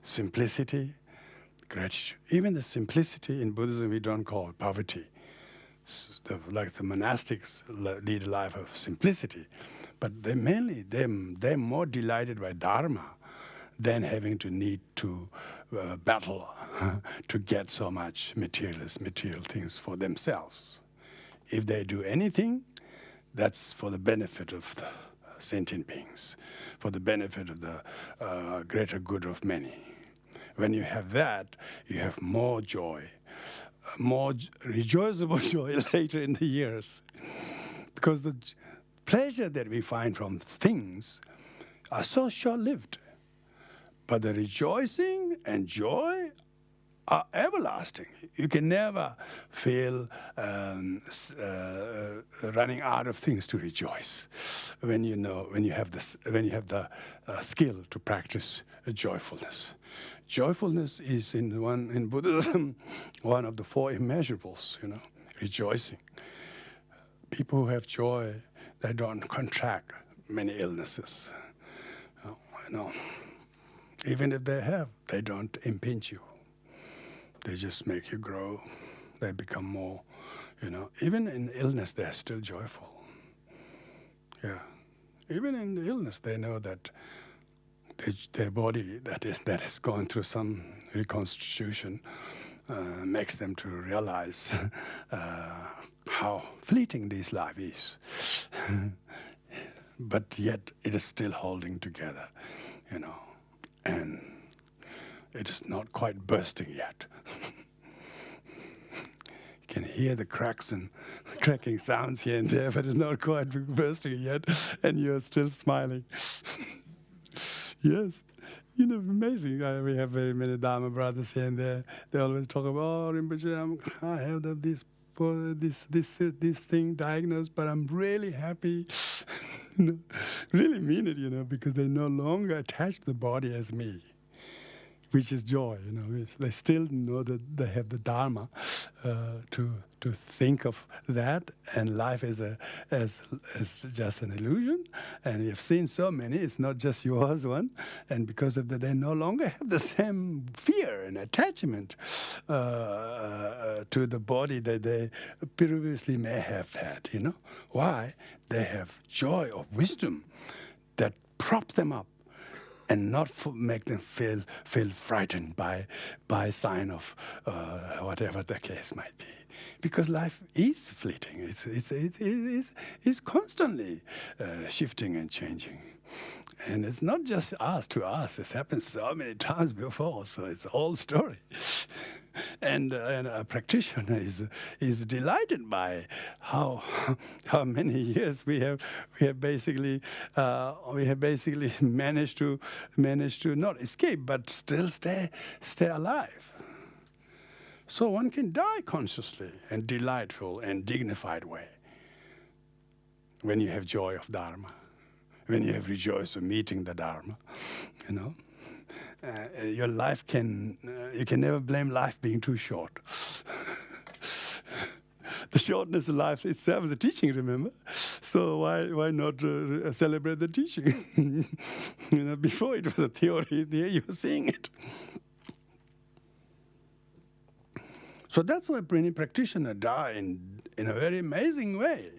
Simplicity, gratitude. Even the simplicity in Buddhism we don't call poverty. Like the monastics lead a life of simplicity, but they're more delighted by Dharma than having to need to battle to get so much material things for themselves. If they do anything, that's for the benefit of the sentient beings, for the benefit of the greater good of many. When you have that, you have more joy, more rejoiceable joy later in the years. Because the pleasure that we find from things are so short-lived. But the rejoicing and joy are everlasting. You can never feel running out of things to rejoice when you have the skill to practice joyfulness. Joyfulness is in Buddhism one of the four immeasurables. Rejoicing. People who have joy, they don't contract many illnesses. Even if they have, they don't impinge you. They just make you grow. They become more, Even in illness, they're still joyful. Yeah. Even in the illness, they know that their body that is going through some reconstitution makes them to realize how fleeting this life is. But yet, it is still holding together, and it is not quite bursting yet. You can hear the cracks and cracking sounds here and there, but it's not quite bursting yet, and you're still smiling. Yes, amazing. We have very many Dharma brothers here and there. They always talk about, oh, Rinpoche, I have this thing diagnosed, but I'm really happy. Really mean it, because they no longer attach the body as me. which is joy. They still know that they have the Dharma to think of that, and life as just an illusion. And you've seen so many; it's not just yours one. And because of that, they no longer have the same fear and attachment to the body that they previously may have had. Why? They have joy of wisdom that props them up, and not make them feel frightened by sign of whatever the case might be, because life is fleeting. It's constantly shifting and changing, and it's not just to us. This happened so many times before, so it's an old story. And a practitioner is delighted by how many years we have basically managed to not escape but still stay alive. So one can die consciously and delightful and dignified way when you have joy of Dharma, when you have rejoice of meeting the Dharma, your life you can never blame life being too short. The shortness of life itself is a teaching, remember? So why not celebrate the teaching? Before it was a theory, here you're seeing it. So that's why many practitioners die in a very amazing way.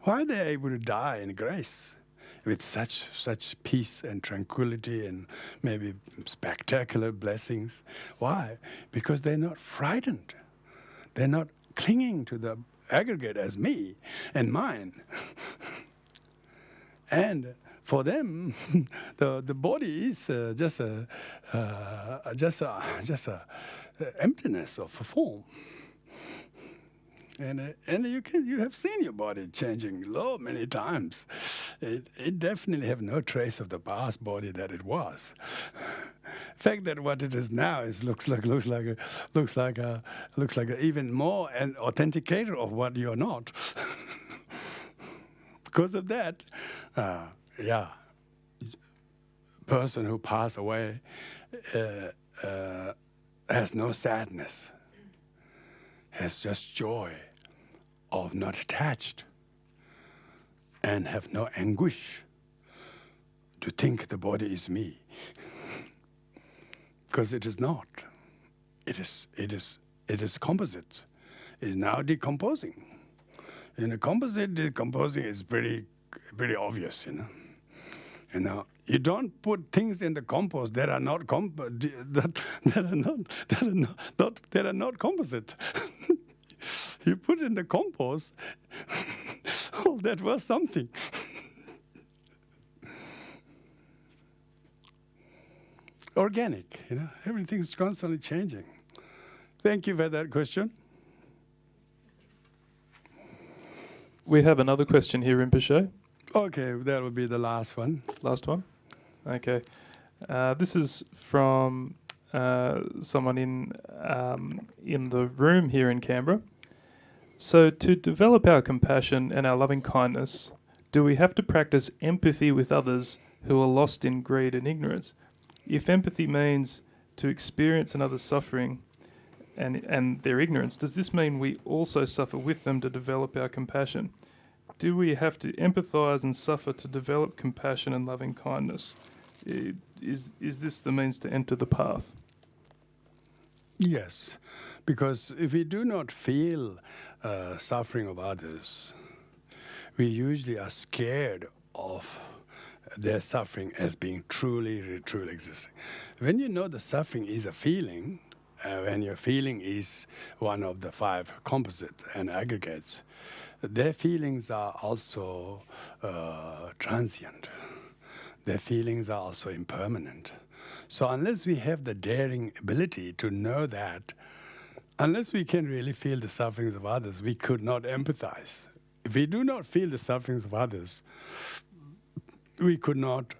Why they're able to die in grace, with such peace and tranquility and maybe spectacular blessings. Why? Because they're not frightened. They're not clinging to the aggregate as me and mine. And for them, the body is just a emptiness of a form. And you have seen your body changing many times. It definitely have no trace of the past body that it was. In fact, that what it is now looks like a even more an authenticator of what you're not. Because of that, person who passed away has no sadness, has just joy of not attached, and have no anguish to think the body is me, because it is not. It is composite. It is now decomposing. In a composite, decomposing is pretty obvious, And now you don't put things in the compost that are not composite. You put in the compost. Oh, that was something. Organic, everything's constantly changing. Thank you for that question. We have another question here, Rinpoche. Okay, that will be the last one. Last one? Okay. This is from someone in the room here in Canberra. So to develop our compassion and our loving kindness, do we have to practice empathy with others who are lost in greed and ignorance? If empathy means to experience another's suffering and their ignorance, does this mean we also suffer with them to develop our compassion? Do we have to empathize and suffer to develop compassion and loving kindness? Is this the means to enter the path? Yes, because if we do not feel suffering of others, we usually are scared of their suffering as being truly existing. When you know the suffering is a feeling, when your feeling is one of the 5 composite and aggregates, their feelings are also transient. Their feelings are also impermanent. So unless we have the daring ability to know that, unless we can really feel the sufferings of others, we could not empathize. If we do not feel the sufferings of others, we could not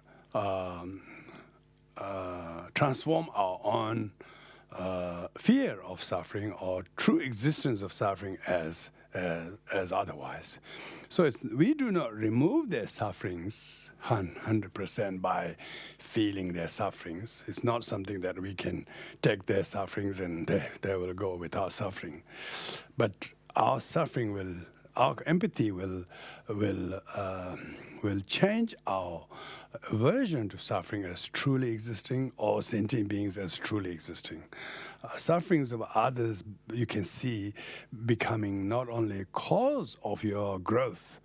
transform our own fear of suffering or true existence of suffering as otherwise. So we do not remove their sufferings 100% by feeling their sufferings. It's not something that we can take their sufferings and they will go without suffering. But our suffering our empathy will change our aversion to suffering as truly existing or sentient beings as truly existing. Sufferings of others you can see becoming not only a cause of your growth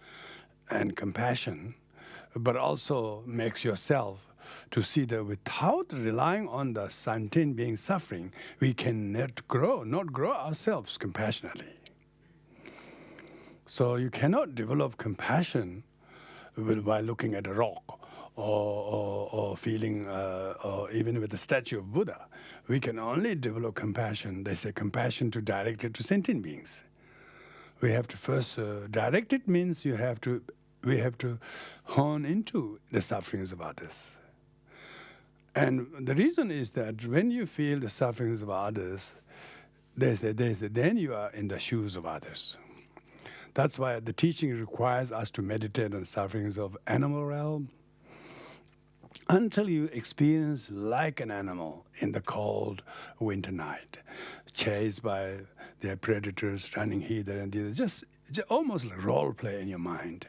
and compassion, but also makes yourself to see that without relying on the sentient being suffering, we can not grow ourselves compassionately. So you cannot develop compassion by looking at a rock or feeling, or even with the statue of Buddha. We can only develop compassion. They say compassion to direct it to sentient beings. We have to first direct it means we have to hone into the sufferings of others. And the reason is that when you feel the sufferings of others, they say, then you are in the shoes of others. That's why the teaching requires us to meditate on sufferings of animal realm until you experience like an animal in the cold winter night, chased by their predators, running hither and thither, just almost like role play in your mind,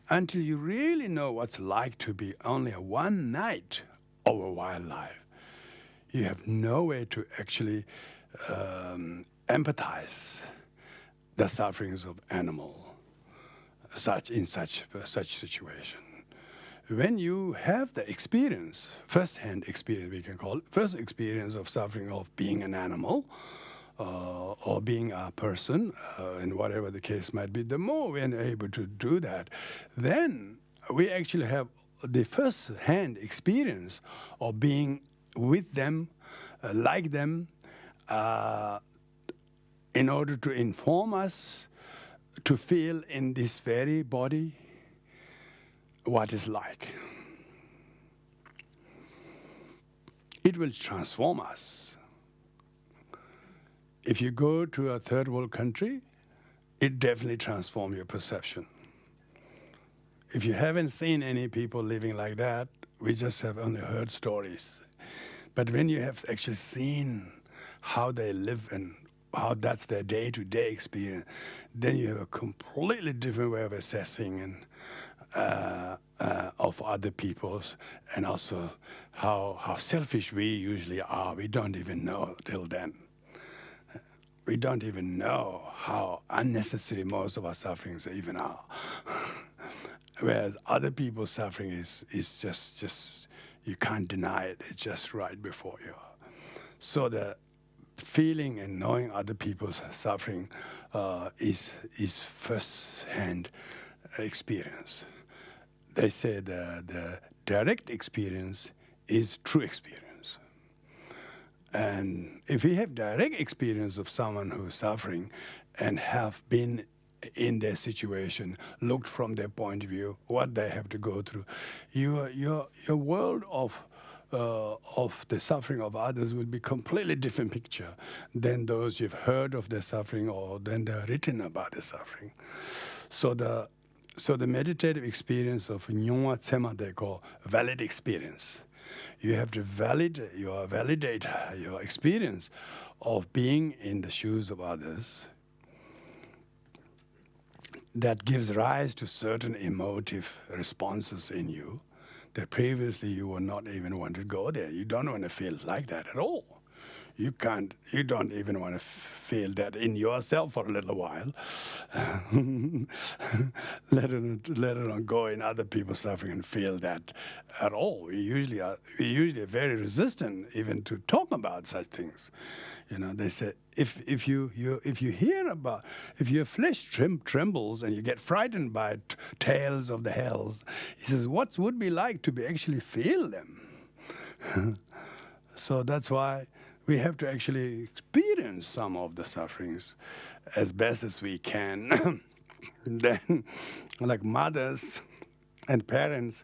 until you really know what's like to be only a one night over wildlife. You have no way to actually empathize the sufferings of animal, in such situation. When you have the experience, first-hand experience we can call it, first experience of suffering of being an animal or being a person, and whatever the case might be, the more we are able to do that, then we actually have the first-hand experience of being with them, like them, in order to inform us to feel in this very body what is like. It will transform us. If you go to a third world country, it definitely transforms your perception. If you haven't seen any people living like that, we just have only heard stories. But when you have actually seen how they live and how that's their day-to-day experience, then you have a completely different way of assessing and of other people's, and also how selfish we usually are. We don't even know till then. We don't even know how unnecessary most of our sufferings even are. Whereas other people's suffering is just you can't deny it. It's just right before you. So the feeling and knowing other people's suffering is first-hand experience. They say the direct experience is true experience. And if we have direct experience of someone who is suffering and have been in their situation, looked from their point of view, what they have to go through, your world of the suffering of others will be completely different picture than those you've heard of their suffering or than they're written about their suffering. So the meditative experience of Nyungwa Tsema they call valid experience. You have to validate your experience of being in the shoes of others. That gives rise to certain emotive responses in you that previously you would not even want to go there. You don't want to feel like that at all. You don't even want to feel that in yourself for a little while. let alone go in other people's suffering and feel that at all. We usually are very resistant even to talk about such things. They say if your flesh trembles and you get frightened by tales of the hells, he says, what would be like to actually feel them? So that's why we have to actually experience some of the sufferings as best as we can. Then, like mothers and parents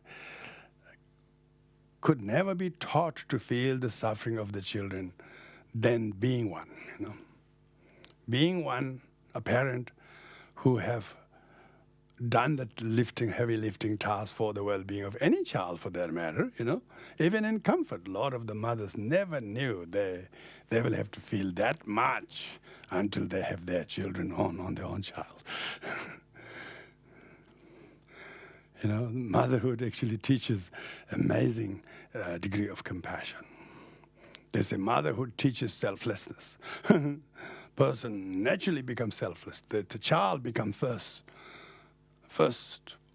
could never be taught to feel the suffering of the children. than being one. Being one, a parent who have done that heavy lifting task for the well-being of any child, for that matter. Even in comfort, a lot of the mothers never knew they will have to feel that much until they have their children on their own child. Motherhood actually teaches amazing degree of compassion. They say motherhood teaches selflessness. Person naturally becomes selfless. The child becomes first,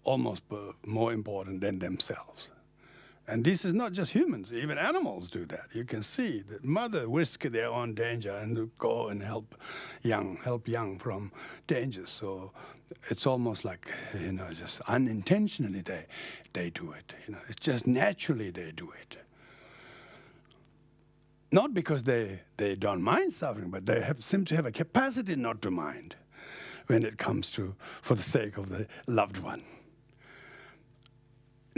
almost more important than themselves. And this is not just humans, even animals do that. You can see that mother risk their own danger and go and help young from danger. So it's almost like, just unintentionally they do it. It's just naturally they do it. Not because they don't mind suffering, but they seem to have a capacity not to mind when it comes to, for the sake of the loved one.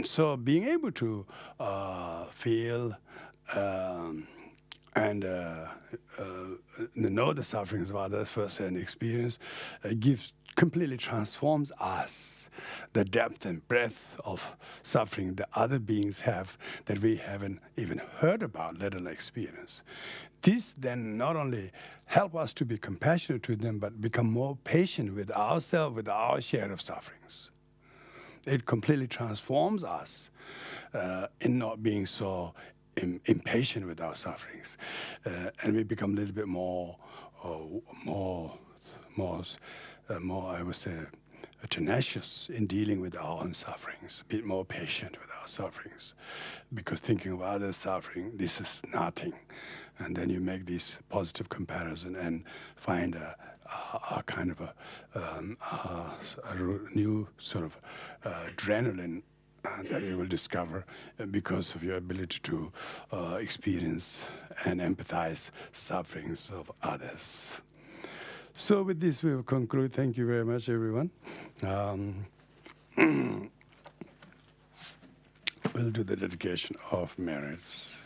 So being able to feel and know the sufferings of others firsthand experience completely transforms us. The depth and breadth of suffering that other beings have that we haven't even heard about, let alone experience. This then not only help us to be compassionate to them, but become more patient with ourselves, with our share of sufferings. It completely transforms us in not being so impatient with our sufferings, and we become a little bit more, I would say, tenacious in dealing with our own sufferings, a bit more patient with our sufferings, because thinking of others' suffering, this is nothing, and then you make this positive comparison and find a kind of a new sort of adrenaline that you will discover because of your ability to experience and empathize sufferings of others. So with this we will conclude. Thank you very much, everyone. We'll do the dedication of merits.